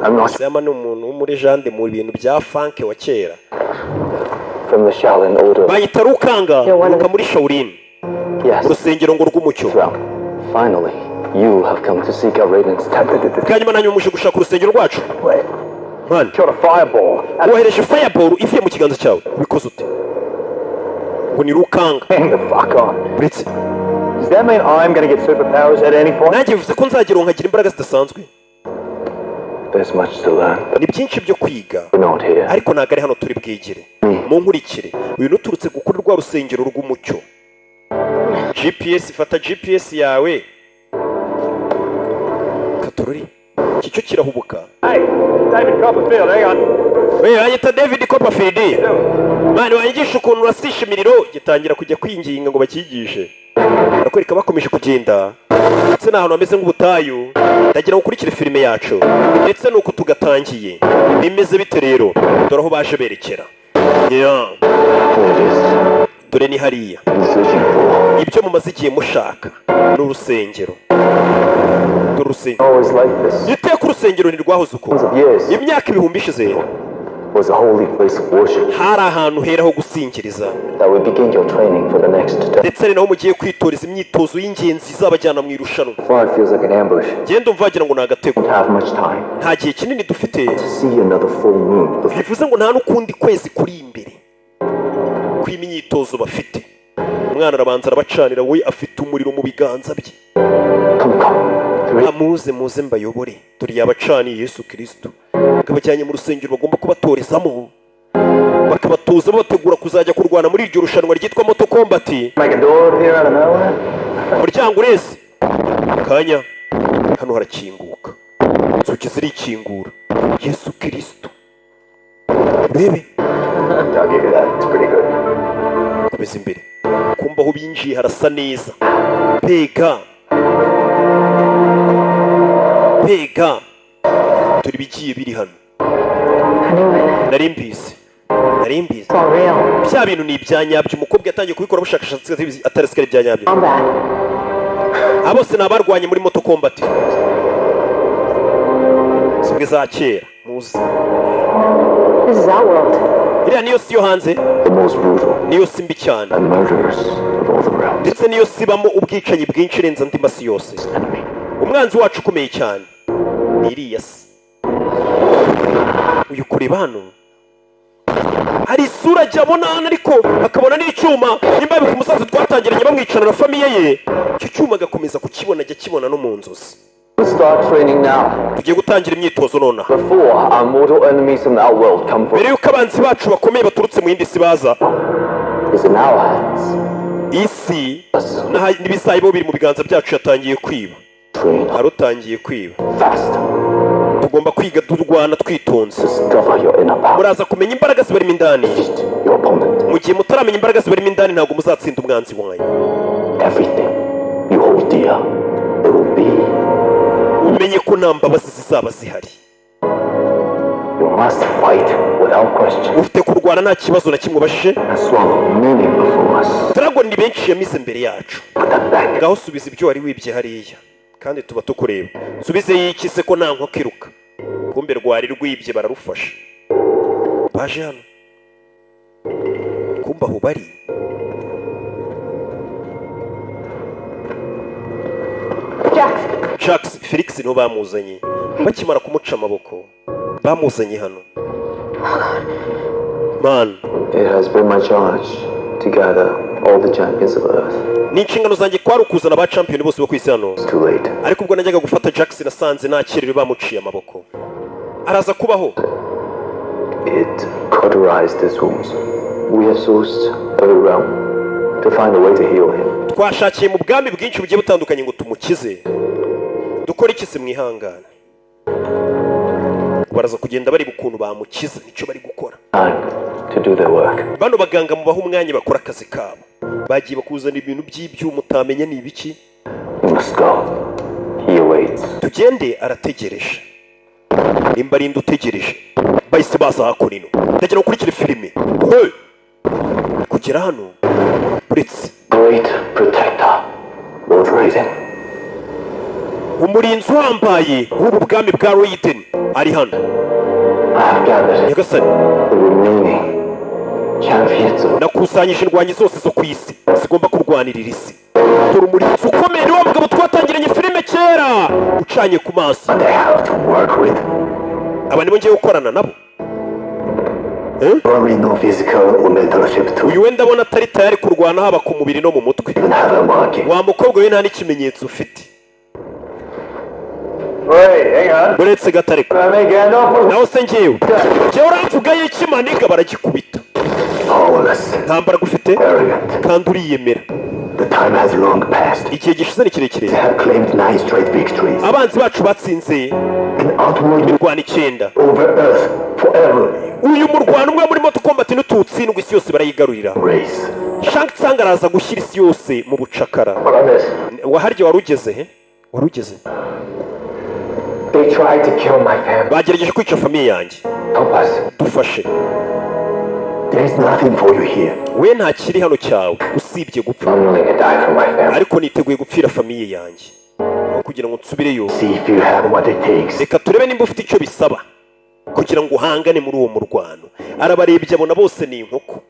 Speaker 1: Emusihama ni umuntu wo muri jande mu bintu bya funk wa kera.
Speaker 2: From the Shaolin order.
Speaker 1: Bayita Rukanga ruka muri Shaolin.
Speaker 2: Yes.
Speaker 1: Urusengero ngo rw'umucyo.
Speaker 2: Finally, you have come to seek out Raiden's temple.
Speaker 1: Kanyuma nanyu muje gushaka urusengero rwacu.
Speaker 2: Wait.
Speaker 1: Man,
Speaker 2: Shot a fireball.
Speaker 1: wohereje fireball ivuye mu kiganza cyawe. Bikoze ute? Ngo ni Rukanga.
Speaker 2: Hang the fuck on.
Speaker 1: Britse.
Speaker 2: Does that mean I'm going to get superpowers at any point?
Speaker 1: Nanjye bivuze ko nzagira nkagira imbaraga zidasanzwe.
Speaker 2: There's much to learn.
Speaker 1: Ni byinshi byo kwiga.
Speaker 2: We're not here.
Speaker 1: Ariko ntago ari hano turi bwigire. Mu nkurikire. Uyu nuturutse gukora rwa rusengero rw'umucyo. GPS fata GPS yawe. Katurori. Kicyo kirahubuka.
Speaker 2: Hey, David Copperfield, hang on.
Speaker 1: We ayita David Copperfield. Mani wanyigisha ukuntu urasisha imiriro gitangira kujya kwinginga ngo bakigishe. Barakwereka bakomeje kugenda. Ndetse n'ahantu hameze nk'ubutayu. Ndagira ngo ukurikire filime yacu. Ndetse nuko tugatangiye. Bimeze bite rero? Dore aho baje berekera. Yeah. Dore ni hariya. Ibyo mumaze igihe mushaka ni urusengero.
Speaker 2: Always like this.
Speaker 1: Iteka urusengero ni rwahoze uko.
Speaker 2: Yes.
Speaker 1: Imyaka ibihumbi ishize
Speaker 2: Was a holy place of worship.
Speaker 1: hari ahantu hera ho gusingiriza.
Speaker 2: That would begin your training for the next step.
Speaker 1: Ndetse ni naho mugiye kwitoreza imyitozo y'ingenzi izabajyana mu irushanwa.
Speaker 2: Far it feels like an ambush.
Speaker 1: Genda umvagira ngo ni agatego.
Speaker 2: Don't have much time
Speaker 1: Nta gihe kinini dufite.
Speaker 2: to see another full moon before.
Speaker 1: Bivuze ngo nta n'ukundi kwezi kuri imbere kw'imyitozo bafite. Umwana arabanza arabacanira we afite umuriro mu biganza bye. Muze mbayobore. Turi yabacaniye Yesu Kristo. Akabajyanye mu rusengero bagomba kubatorezamo. Bakabatoza bategura kuzajya kurwana muri iryo rushanwa ryitwa Moto Combat.
Speaker 2: Make a door here out of nowhere.
Speaker 1: Umuryango ureze. Kanya hano harakinguka. Inzugi zirikingura. Yesu Kristo. Urebe.
Speaker 2: I'll give you that. It's pretty good.
Speaker 1: Komeza imbere. Kumva aho binjiye harasa neza. Pega. Turi bigiye biri hano. Nari mbizi.
Speaker 5: For real.
Speaker 1: Bya bintu ni ibyanyabyo umukobwa yatangiye kubikora ubushakashatsi atarasikara ibyanyabyo.
Speaker 5: Combat.
Speaker 1: Abose nabarwanye muri Moto Combat. Zimwe za kera muzi.
Speaker 5: This is our world.
Speaker 1: Iriya niyo si yo hanze.
Speaker 2: The most brutal
Speaker 1: Niyo si mbi cyane.
Speaker 2: and murderous of all the realms.
Speaker 1: Ndetse niyo sibamo ubwicanyi bwinshi irenze andi masi yose.
Speaker 2: Enemy.
Speaker 1: Umwanzi wacu ukomeye cyane ni iriya si. Uyu kureba hano hari isura ajya abona hano ariko akabona n'icyuma nimba ku musaza twatangiranye bamwicana na famiye ye. Icyo cyuma agakomeza kukibona ajya kibona no mu nzozi.
Speaker 2: We'll start training now.
Speaker 1: Tugiye gutangira imyitozo nonaha.
Speaker 2: Before our mortal enemies from our world come
Speaker 1: Mbere
Speaker 2: for
Speaker 1: yuko abanzi bacu bakomeye baturutse mu yindi si baza.
Speaker 2: is in our hands.
Speaker 1: Isi n'ibisayibo biri mu biganza byacu yatangiye kwiba.
Speaker 2: Train
Speaker 1: Harutangiye kwiba.
Speaker 2: fast.
Speaker 1: Tugomba kwiga turwana twitonze.
Speaker 2: Discover your inner power.
Speaker 1: Muraza kumenya imbaraga zibarimo indani.
Speaker 2: Defeat your opponent.
Speaker 1: Mu gihe mutaramenya imbaraga zibarimo indani ntabwo muzatsinda umwanzi wanyu.
Speaker 2: Everything you hold dear
Speaker 1: umenye ko nta mbabazi zizaba zihari.
Speaker 2: You must fight without question
Speaker 1: ufite kurwana nta kibazo na kimwe ubashije.
Speaker 2: and swallow many before us.
Speaker 1: Dragon ni benshi yamize mbere yacu.
Speaker 2: Put that back.
Speaker 1: Ngaho subiza ibyo wari wibye hariya kandi tuba tukureba. Subize yikise ko nta nkoko iruka. Kumbe rwari rwibye bararufasha. Baje hano. Kumba aho bari. Jax Felix no bamuzanye. Bakimara kumuca amaboko. Bamuzanye hano. Man,
Speaker 2: It has been my charge to gather all the champions of Earth.
Speaker 1: ni inshingano zanjye kwari ukuzana ba champion bose bo ku isi hano.
Speaker 2: It's too late.
Speaker 1: Ariko ubwo najyaga gufata Jax nasanze nakirire bamuciye amaboko. Araza kubaho.
Speaker 2: It cauterized his wounds. We have sourced every realm to find a way to heal him.
Speaker 1: Twashakiye mu bwami bwinshi bugiye butandukanye ngo tumukize. Dukora iki se mwihangane? Baraza kugenda bari ukuntu bamukiza nicyo bari gukora.
Speaker 2: Time to do their work.
Speaker 1: Bano baganga mubaho umwanya bakora akazi kabo. Bagiye bakuzana ibintu by'ibyuma utamenya ni ibiki.
Speaker 2: We must go. He awaits.
Speaker 1: Tugende arategereje. Nimba ari utegereje. Bahise baza hakora ino. Ndagira ukurikire filime. Hey! Kugera hano. Uretse
Speaker 2: Great protector, Lord Raiden.
Speaker 1: umurinzi wambaye w'ubu bwami bwa Raiden ari hano.
Speaker 2: I have gathered
Speaker 1: Nyagasani,
Speaker 2: the remaining champions of
Speaker 1: nakusanyije indwanyi zose zo ku isi zigomba kurwanirira isi. Dore umurinzi ukomeye ni wa mugabo twatangiranye filime kera ucanye ku maso.
Speaker 2: they have to work with.
Speaker 1: Aba nibo ngiye gukorana nabo.
Speaker 2: Probably no physical or mental shape to
Speaker 1: Uyu wenda abona atari tayari kurwana haba ku mubiri no mu mutwe.
Speaker 2: even have a marking.
Speaker 1: Wa mukobwa we nta n'ikimenyetso ufite.
Speaker 2: Wait, hang on.
Speaker 1: Uretse gatareko.
Speaker 2: I may get off.
Speaker 1: Naho se ngewe uramvuga y'ikimaniga baragikubita.
Speaker 2: Powerless,
Speaker 1: Nta mbaraga ufite
Speaker 2: arrogant.
Speaker 1: kandi uriyemera.
Speaker 2: The time has long passed.
Speaker 1: Igihe gishize ni kirekire.
Speaker 2: They have claimed 9 straight victories.
Speaker 1: Abanzi bacu batsinze
Speaker 2: An outward
Speaker 1: imirwano 9.
Speaker 2: over Earth forever.
Speaker 1: Uyu murwano umwe muri Mortal Kombat n'ututsindwa isi yose barayigarurira.
Speaker 2: Race.
Speaker 1: Shang Tsung araza gushyira isi yose mu bucakara.
Speaker 2: What on this?
Speaker 1: Waharya warugeze he? Warugeze.
Speaker 2: They tried to kill my family.
Speaker 1: Bagerageje kwica famiye yanjye.
Speaker 2: Help us.
Speaker 1: Dufashe.
Speaker 2: There is nothing for you here.
Speaker 1: We nta kiri hano cyawe usibye gupfa.
Speaker 2: I'm willing to die for my family.
Speaker 1: Ariko niteguye gupfira famiye yanjye. Aho kugira ngo nsubireyo.
Speaker 2: See if you have what it takes.
Speaker 1: Reka turebe nimba ufite icyo bisaba kugira ngo uhangane muri uwo murwano. Arabarebye abona bose ni inkoko.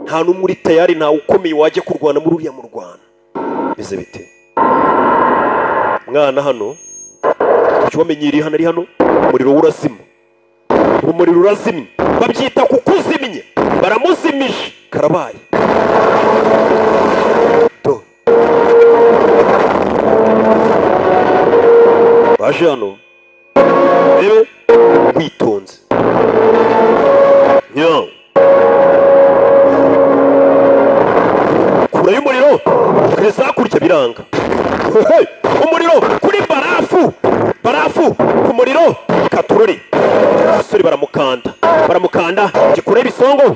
Speaker 1: Nta n'umwe uri tayari, nta ukomeye wajya kurwana muri uriya murwano. Bize bite? Mwana hano icyo wamenyereye hano ari hano umuriro urazima. Umuriro urazimye. Babyita kukuzimya. Baramuzimije. Karabaye. To. Baje hano. Rebe witonze. Yo. Kura y'umuriro. Kreza kurya biranga. Hey, umuriro kuri barafu. Barafu ku muriro katurore. Suri baramukanda gikure bisongo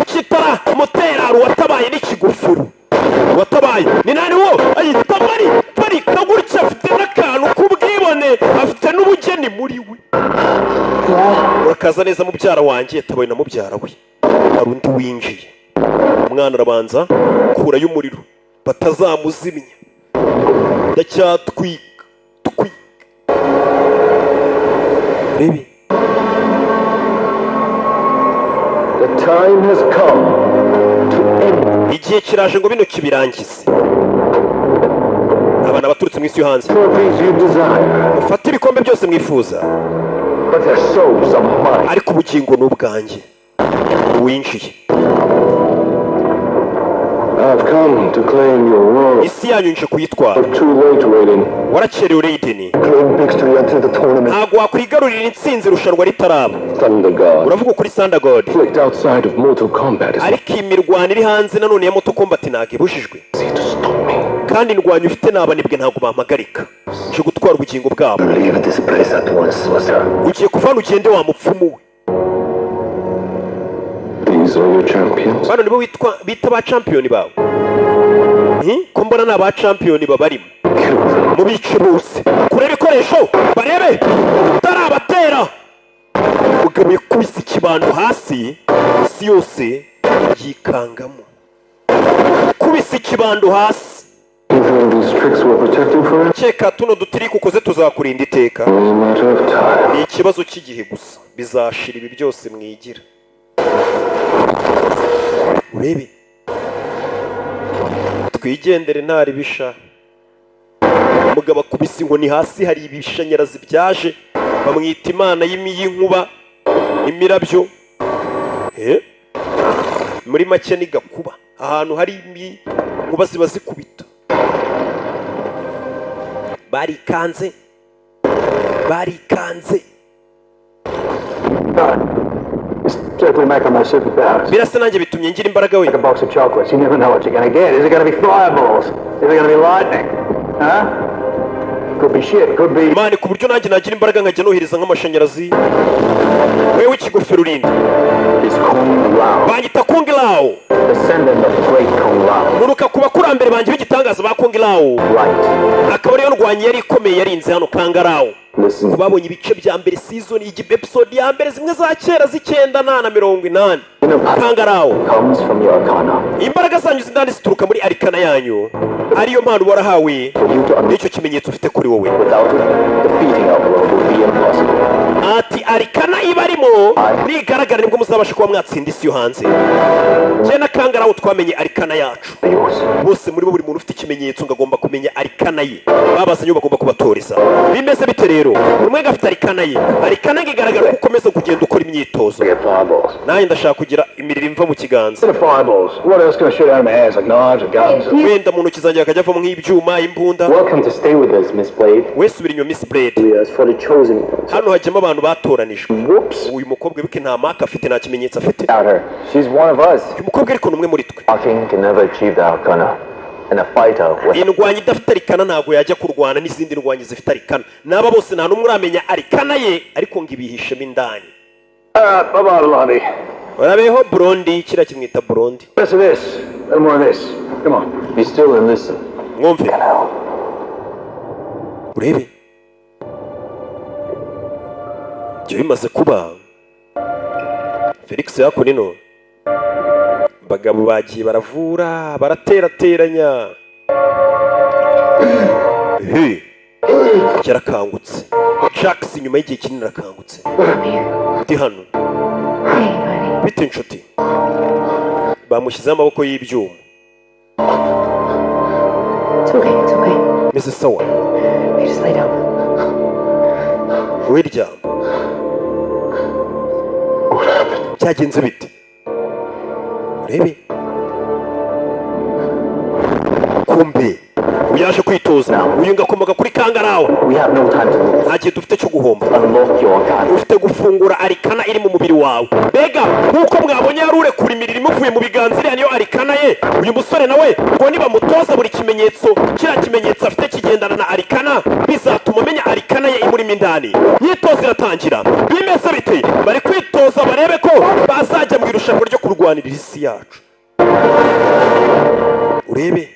Speaker 1: kitara mutera watabaye n'ikigufuru. Watabaye ni nani wo? Ayita bari kagurutse afite n'akantu kubwibone, afite n'ubugeni muri we. Urakaza neza mubyara wanjye yatabaye na mubyara we. Hari undi winjiye. Umwana arabanza kura y'umuriro batazamuzimya. Ndacyatwika. Baby.
Speaker 2: The time has come to end.
Speaker 1: Igihe kiraje ngo bino kibirangize. Abana baturutse mu isi yo hanze.
Speaker 2: Trophies you desire,
Speaker 1: Mufate ibikombe byose mwifuza.
Speaker 2: but their souls are mine.
Speaker 1: Ariko ubugingo n'ubwanjye. Winjiye.
Speaker 3: I've come to claim your world.
Speaker 1: Isi yanyu nje kuyitwara.
Speaker 3: Too late, Raiden.
Speaker 1: Warakerewe Raiden.
Speaker 3: Claim victory until the tournament.
Speaker 1: Ntabwo wakwigarurira intsinzi irushanwa ritaraba.
Speaker 3: Thunder God.
Speaker 1: Uravuga kuri Thunder God.
Speaker 3: Conflict outside of Mortal Kombat is
Speaker 1: Ariko imirwano iri hanze nanone ya Mortal Kombat ntabwo ibujijwe.
Speaker 3: easy to stop me.
Speaker 1: Kandi indwanyi ufite n'abanebwe ntabwo bampagarika. Nje gutwara ubugingo bwabo.
Speaker 2: Leave this place at once, Sorcerer.
Speaker 1: Ugiye kuvana ugende wa mupfumu we.
Speaker 3: These are your champions.
Speaker 1: Bano nibo bita ba champion bawe. Ko mbona ni aba champion babarimo. mubice bose kureba ibikoresho barebe utarabatera. Umugabo yakubise ikibando hasi, isi yose yikangamo. Kubise ikibando hasi. Cheka tuno dutirika ukoze tuzakurinda iteka. Ni ikibazo cy'igihe gusa, bizashira ibi byose mwigira. Urebe twigendere ntari bisha. Umugabo akubise inkoni hasi, hari ibishanyarazi byaje, bamwita imana y'inkuba imirabyo. Muri make ni Gakuba, ahantu hari inkuba ziba zikubita. Barikanze birasa nanjye bitumye ngira imbaraga we. Mani ku buryo nanjye nagira imbaraga nkajya nohereza nk'amashanyarazi. Wewe ikigofero urinde banyita Kung Lao, nuruka ku bakurambere banjye b'igitangaza ba Kung Lao. Akaba ariyo ndwanyi yari ikomeye yarinze hano Kangarao. Babonye ibice bya mbere season episode ya mbere zimwe za kera z'icyenda na 80. Kangarao imbaraga zanyu zindani zituruka muri Arikana yanyu, ariyo mpano warahawe, nicyo kimenyetso ufite kuri wowe. Ati Arikana ibarimo nigaragara nibwo muzabasha kuba mwatsinda isi yo hanze. Cyena Kangarao twamenye Arikana yacu bose, muri bo buri muntu ufite ikimenyetso ngagomba kumenya Arikana ye. Babazanye bagomba kubatoreza. Bimeze bite rero? Umwe gafite Arikana ye, Arikana igaragara ko ukomeza kugenda ukora imyitozo. Naye ndashaka kugira imiriro imva mu kiganza. Wenda muntu kizangira akajya avamo nk'ibyuma imbunda. We subira inyuma Miss Blade. Hano hajyamo abantu batoranijwe. Uyu mukobwa bike nta maka afite, nta kimenyetso afite. Uyu mukobwa ariko numwe muri twe. Indwanyi idafite Arikana ntabwo yajya kurwana n'izindi ndwanyi zifite Arikana. Naba bose nta n'umwe uramenya Arikana ye, ariko ngo ibihishemo indani. Warabeho Blondie, kira kimwita Blondie. Mwumve urebe ibyo bimaze kuba. Felix yako nino bagabo bagiye baravura baraterateranya. Yarakangutse Jax nyuma y'igihe kinini arakangutse. Ndi hano bite inshuti, bamushyizeho amaboko y'ibyuma.
Speaker 5: It's okay.
Speaker 1: Mrs. Sawa,
Speaker 5: Just lay down.
Speaker 1: Wiryama. Cyagenze bite? Urebe kumbe uyaje kwitoza uyu ngakomaga kuri Kangarao. Ntagiye dufite cyo guhomba, ufite gufungura Arikana iri mu mubiri wawe. Bega nkuko mwabonye yarure kuri imiriro imuvuye mu biganza iriya niyo Arikana ye. Uyu musore nawe ngo niba mutoza buri kimenyetso, kira kimenyetso afite kigendana na Arikana, bizatuma amenya Arikana ye imurimo indani. Yitoza iratangira. Bimeze bite? Bari kwitoza barebe ko bazajya mu irushanwa ryo kurwanira isi yacu. Urebe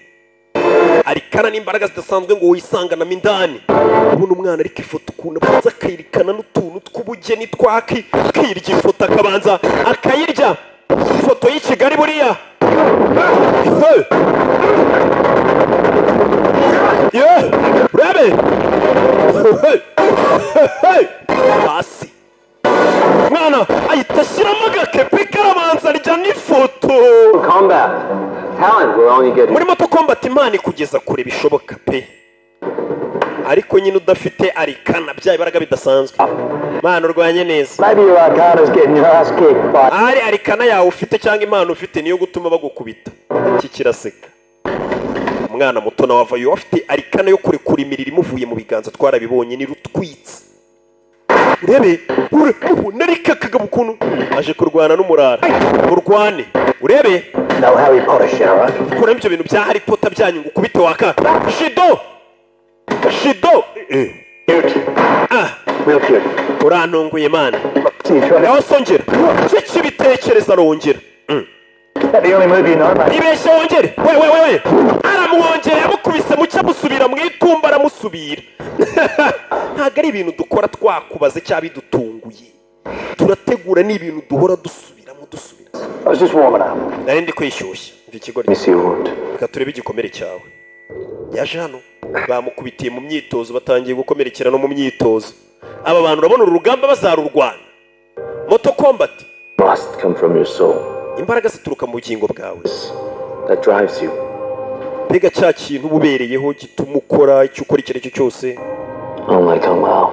Speaker 1: Arikana n'imbaraga zidasanzwe ngo wisangana indani. Ubona umwana ariko ifoto ukuntu abanza akayirikana n'utuntu tw'ubugeni twaki, kirya ifoto akabanza akayirya. Ifoto y'i Kigali buriya. Urebe hasi mwana ahita ashyiramo agakepe karabanza arya n'ifoto. Muri Moto Combat imana kugeza kure bishoboka pe, ariko nyine udafite Arikana bya ibaraga bidasanzwe. Mana urwanye neza. Ari Arikana yawe ufite cyangwa impano ufite niyo gutuma bagukubita. Iki kiraseka. Umwana muto na wavayo afite Arikana yo kurekura imiriro imuvuye mu biganza, twarabibonye ni rutwitse. Urebe narika kagabo ukuntu aje kurwana n'umurara. Urwane urebe
Speaker 2: No Harry Potter shit, right?
Speaker 1: Kura ibyo bintu bya Harry Potter byanyu ngukubite waka. Shido
Speaker 2: Real cute.
Speaker 1: urantunguye mana.
Speaker 2: See you trying
Speaker 1: Naho songera cyo kibitekereza arongera.
Speaker 2: That's the only move you know, mate.
Speaker 1: ibeshye wongere we aramwongera yamukubise mucyo amusubira mu itumba aramusubira ntabwo ari ibintu dukora twakubaze cyangwa bidutunguye turategura n'ibintu duhora dusubiramo.
Speaker 2: I was just warming up.
Speaker 1: nari ndi kwishyushya mva ikigo
Speaker 2: Let me see your wound.
Speaker 1: reka turebe igikomere cyawe. yaje hano bamukubitiye mu myitozo batangiye gukomerekera no mu myitozo. aba bantu urabona uru rugamba bazarurwana. Moto Combat
Speaker 2: Must come from your soul.
Speaker 1: imbaraga zituruka mu bugingo bwawe.
Speaker 2: That drives you.
Speaker 1: mbega cya kintu ububereyeho gituma ukora icyo ukora icyo ari cyo cyose.
Speaker 2: Unlike Kamau,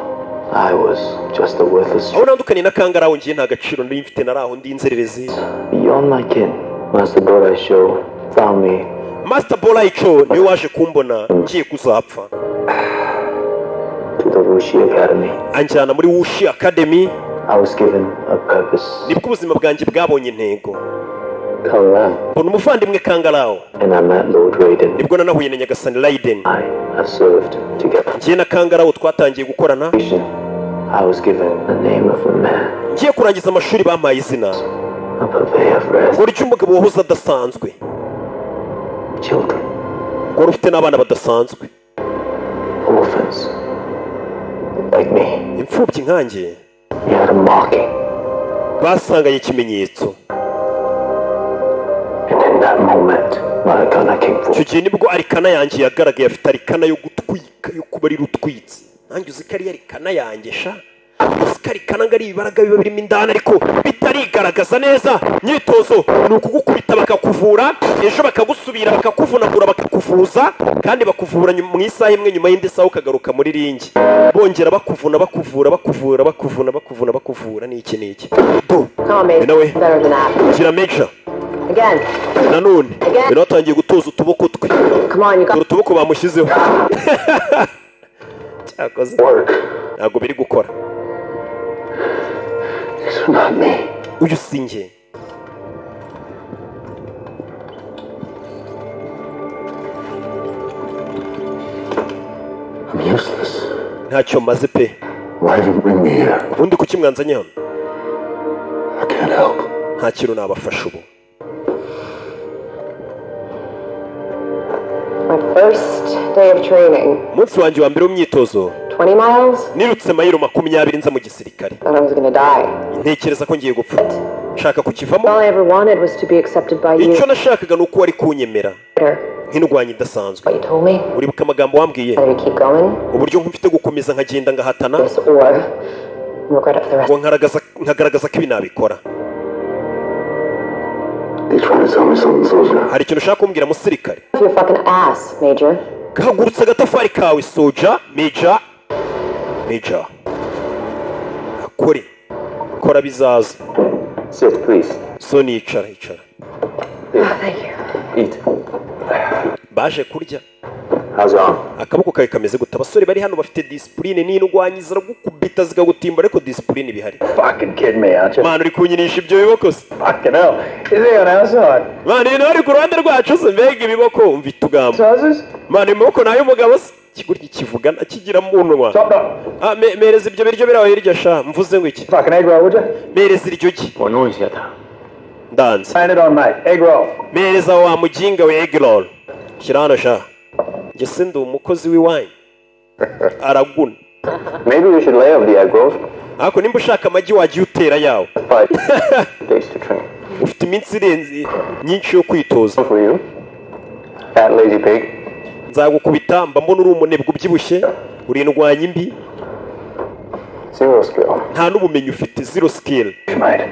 Speaker 2: I was just a worthless.
Speaker 1: aho ntandukanye na Kangaraho ngiye nta gaciro nari mfite nari aho ndi inzererezi.
Speaker 2: Beyond my kin, Master Borai Show found me.
Speaker 1: Master Borai Show niwe waje kumbona ngiye kuzapfa.
Speaker 2: To the Wuxi Academy.
Speaker 1: anjyana muri Wuxi Academy.
Speaker 2: I was given a purpose.
Speaker 1: nibwo ubuzima bwanjye bwabonye intego.
Speaker 2: Kangaraho.
Speaker 1: mbona umuvandimwe Kangaraho.
Speaker 2: And I met Lord Raiden.
Speaker 1: nibwo nanahuye na Nyagasani Raiden.
Speaker 2: I have served together.
Speaker 1: ngiye na Kangaraho twatangiye gukorana.
Speaker 2: I was given the name of a man.
Speaker 1: ngiye kurangiza amashuri bampaye izina.
Speaker 2: A purvey of rest.
Speaker 1: ngo ry'umugabo wahoze adasanzwe.
Speaker 2: Children.
Speaker 1: ngo wari ufite n'abana badasanzwe.
Speaker 2: Orphans. Like me.
Speaker 1: imfubyi nkanjye.
Speaker 2: He had a marking.
Speaker 1: basanganye ikimenyetso.
Speaker 2: And in that moment, my arcana came
Speaker 1: icyo
Speaker 2: forth.
Speaker 1: gihe nibwo arikana yanjye yagaragaye. afite arikana yo gutwika yo kuba ari rutwitse. nanjye uzi ko ari arikana yanjye sha. uzi ko arikana ngo ari ibibaraga biba birimo indani ariko bitarigaragaza neza. imyitozo ni ukugukubita bakakuvura, ejo bakagusubira bakakuvunagura bakakuvuza, kandi bakuvura mu isaha imwe, nyuma y'indi saha ukagaruka muri ringi bongera bakuvuna bakuvura bakuvura bakuvuna bakuvuna bakuvura. ni iki nawe gira Major
Speaker 5: Again.
Speaker 1: nanone bino batangiye gutoza utuboko twe.
Speaker 5: Come on, you got.
Speaker 1: dore utuboko bamushyizeho. cyakoze ntabwo biri gukora.
Speaker 3: These are not me.
Speaker 1: uyu si njye.
Speaker 3: I'm useless.
Speaker 1: ntacyo maze pe.
Speaker 3: Why did you bring me here?
Speaker 1: ubundi kuki mwanzanye hano?
Speaker 3: I can't help.
Speaker 1: nta kintu nabafasha ubu.
Speaker 5: My first day of training.
Speaker 1: umunsi wanjye wa mbere w'imyitozo
Speaker 5: 20 miles?
Speaker 1: nirutse mayiro 20 nza mu gisirikare.
Speaker 5: Thought I was gonna die.
Speaker 1: ntekereza ko ngiye gupfa. nshaka kukivamo.
Speaker 5: All I ever wanted was to be accepted by you.
Speaker 1: icyo nashakaga ni uko wari kunyemera nk'indwanyi idasanzwe.
Speaker 5: What you told me?
Speaker 1: uribuka amagambo wambwiye?
Speaker 5: Whether we keep going,
Speaker 1: uburyo mfite gukomeza nkagenda ngahatana
Speaker 5: this or regret it for the rest.
Speaker 1: ngo nkagaragaza ko ibi nabikora.
Speaker 3: They trying to tell me something, soldier.
Speaker 1: hari ikintu ushaka kumbwira musirikare?
Speaker 5: You're fucking ass, Major.
Speaker 1: gahagurutse agatafari kawe soja. Major akore kora bizaza.
Speaker 2: Sit, please.
Speaker 1: so nicara.
Speaker 5: Thank you.
Speaker 2: Eat.
Speaker 1: baje kurya.
Speaker 2: How's your arm?
Speaker 1: akaboko kawe kameze gute? abasore bari hano bafite disipurine n'indwanyi ziragukubita zikagutimba ariko disipurine bihari.
Speaker 2: Fucking kidding me, aren't you?
Speaker 1: mwana uri kunyinisha ibyo biboko se?
Speaker 2: Fucking hell. Is he on our side?
Speaker 1: mwana ibintu bari ku ruhande rwacu se? mbega ibiboko umva itugambo.
Speaker 2: Trousers?
Speaker 1: mwana imiboko nayo umugabo se? ikigoryi kivuga ntakigira mu munwa.
Speaker 2: Top up.
Speaker 1: mereza ibyo biryo biri aho hirya sha. mvuze ngo iki?
Speaker 2: Fucking egg roll, would you?
Speaker 1: mereza iryo gi.
Speaker 3: What noise yet?
Speaker 1: ndanze.
Speaker 2: Hand it on, mate. Egg roll.
Speaker 1: mereza wa mujinga we egg roll. shyira hano sha. njye se ndi umukozi w'iwanyu. araguna.
Speaker 2: Maybe we should lay off the egg rolls.
Speaker 1: ariko nimba ushaka amagi wagiye utera yawe.
Speaker 2: 5 days to train.
Speaker 1: ufite iminsi irenze myinshi yo kwitoza.
Speaker 2: For you, fat lazy pig.
Speaker 1: nzagukubita mba mbona uri umunebwe ubyibushye. uri indwanyi mbi.
Speaker 2: Zero skill.
Speaker 1: nta n'ubumenyi ufite. zero skill.
Speaker 2: Mate.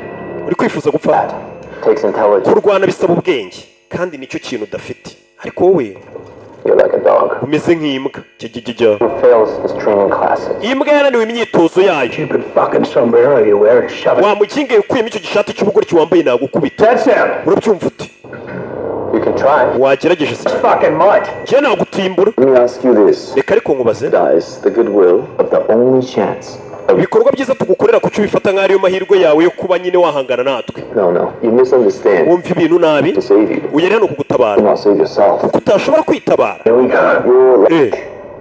Speaker 1: uri kwifuza gupfa.
Speaker 2: Takes intelligence.
Speaker 1: kurwana bisaba ubwenge kandi nicyo kintu udafite. ariko wowe
Speaker 2: You're like a dog
Speaker 1: umeze nk'imbwa. kijya
Speaker 2: who fails his training classes.
Speaker 1: imbwa yananiwe imyitozo yayo.
Speaker 2: Stupid fucking sombrero you wear and shove it.
Speaker 1: wamukingiye ukuyemo icyo gishati cy'ubugoryi wambaye nagukubita.
Speaker 2: That's him.
Speaker 1: urabyumva ute?
Speaker 2: You can try.
Speaker 1: wagerageje se?
Speaker 2: Fucking might.
Speaker 1: njye nagutimbura.
Speaker 2: Let me ask you this.
Speaker 1: reka ariko nkubaze.
Speaker 2: Dies the goodwill of the only chance.
Speaker 1: ibikorwa byiza tugukorera kucyo bifata nk'aho ariyo mahirwe yawe yo kuba nyine wahangana natwe.
Speaker 2: No. You misunderstand.
Speaker 1: wumva ibintu nabi.
Speaker 2: To save you.
Speaker 1: ugere hano
Speaker 2: You
Speaker 1: kugutabara
Speaker 2: not save yourself.
Speaker 1: kuko utashobora kwitabara.
Speaker 2: Here we go. You're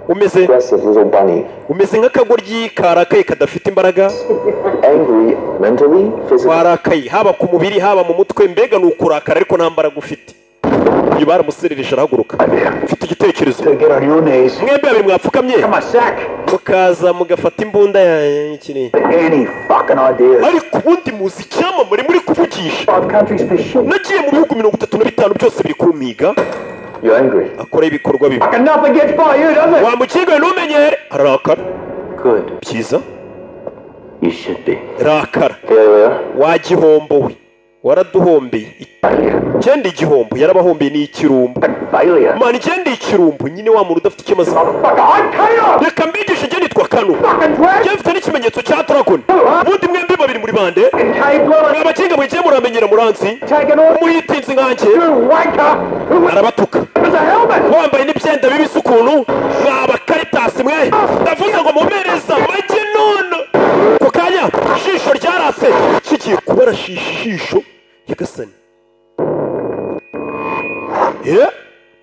Speaker 1: umeze
Speaker 2: aggressive little bunny.
Speaker 1: umeze nk'akagoryi karakaye kadafite imbaraga
Speaker 2: Angry mentally, physically.
Speaker 1: warakaye haba ku mubiri haba mu mutwe mbega ni ukurakara ariko nta mbaraga ufite uyu baramuserereje arahaguruka mfite igitekerezo
Speaker 3: To get on your knees.
Speaker 1: mwembi babiri mwapfukamye
Speaker 3: Come on, sack.
Speaker 1: mukaza mugafata imbunda ya iki
Speaker 3: Any fucking ideas?
Speaker 1: ariko ubundi muzi icyamamare muri kuvugisha
Speaker 3: Five countries for shit.
Speaker 1: nagiye mu bihugu 35 byose biri kumpiga
Speaker 2: You're angry.
Speaker 1: akora ibikorwa bibi
Speaker 3: Fucking nothing gets by you, does it?
Speaker 1: wamukinga ntumenyere arakara
Speaker 2: Good.
Speaker 1: byiza
Speaker 2: You should be.
Speaker 1: rakara
Speaker 2: Failure.
Speaker 1: wagihombo we waraduhombeye cyenda igihombo yarabahombeye ni ikirumbo
Speaker 3: Failure.
Speaker 1: mani cyenda ikirumbo nyine wa muntu udafite icyo amaze
Speaker 3: Motherfucker, I'm Kano.
Speaker 1: reka mbigishe njye nitwa Kano
Speaker 3: Fucking dread.
Speaker 1: njye mfite n'ikimenyetso cya Dragon ubundi mwembi babiri muri bande
Speaker 3: Cave blower.
Speaker 1: abakinga mwigiye muramenyera muranzi
Speaker 3: Taking off.
Speaker 1: muhitinzi nkanjye
Speaker 3: You wanker. Who
Speaker 1: arabatuka
Speaker 3: wears a helmet?
Speaker 1: wambaye n'ibyenda bibisi ukuntu mwaba karitasi mwe ndavuze ngo mumereza make none ku kanya ijisho ryaratse kigiye kubarashisha ijisho nyagasani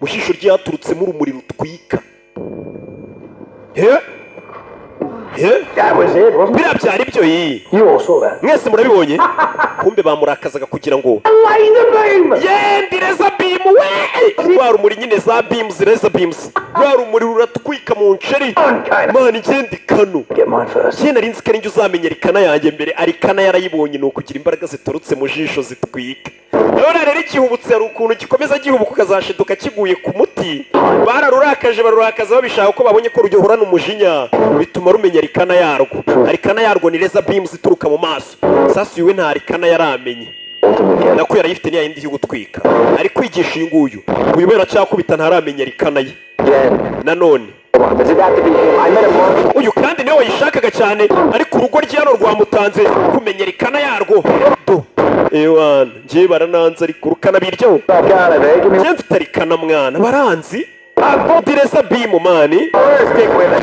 Speaker 1: mu jisho ryaturutsemo urumuri rutwika
Speaker 3: That was it, wasn't it?
Speaker 1: biriya byari byo iyi
Speaker 3: You all saw that.
Speaker 1: mwese murabibonye kumbe bamurakazaga kugira ngo
Speaker 3: Laser beam.
Speaker 1: yendi reza bimu we rwa rumuri nyine za beams reza beams rwa rumuri ruratwika mu nceri
Speaker 3: On, Kano.
Speaker 1: mani ngendi Kano
Speaker 3: Get mine first.
Speaker 1: njye nari nzi ko arinjye uzamenya rikana yanjye mbere arikana yarayibonye ni ukugira imbaraga ziturutse mu jisho zitwika none rero igihubutse hari ukuntu gikomeza gihubuka ukazashiduka kiguye ku muti bararurakaje barurakaza babishaka ko babonye ko rugihorana umujinya bituma rumenya rikana yarwo arikana yarwo ni reza beams ituruka mu maso sasa uyu we nta rikana yaramenye nako yarayifite niya yindi yo gutwika ari kwigisha uyu nguyu uyu we aracyakubita ntaramenya rikana ye nanone uyu kandi niwe wayishakaga cyane ariko urugo ryano rwamutanze kumenya rikana yarwo do ewana njye barananze ariko rukanabiryaho njye mfite rikana mwana baranzi direza bimu mani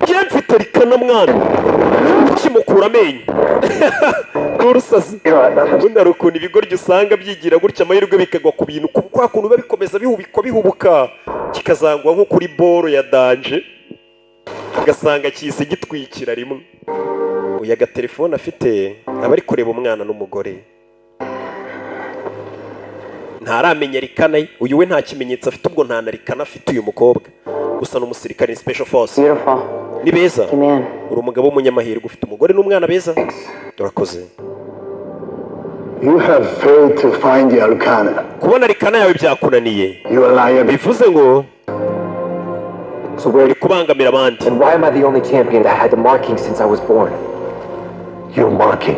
Speaker 1: njye mfite rikana mwana kimukura amenyo n'urusazi ubundi hari ukuntu ibigoryi usanga byigira gutya amahirwe bikagwa ku bintu kwa kuntu biba bikomeza bihubuka kikazangwa nko kuri boro ya danje ugasanga kise gitwikira rimwe uyu agatelefone afite aba ari kureba umwana n'umugore ntaramenya rikana ye uyu we nta kimenyetso afite ubwo nta na rikana afite uyu mukobwa gusa n'umusirikare ni special force
Speaker 5: Beautiful.
Speaker 1: ni beza
Speaker 5: Amen.
Speaker 1: uri umugabo w'umunyamahirwe ufite umugore n'umwana beza turakoze
Speaker 3: You have failed to find the Arcana.
Speaker 1: kubona rikana yawe byakunaniye
Speaker 3: You are lying.
Speaker 1: bivuze ngo
Speaker 7: So where
Speaker 1: uri kubangamira abandi
Speaker 7: and why am I the only champion that had the marking since I was born?
Speaker 3: Your marking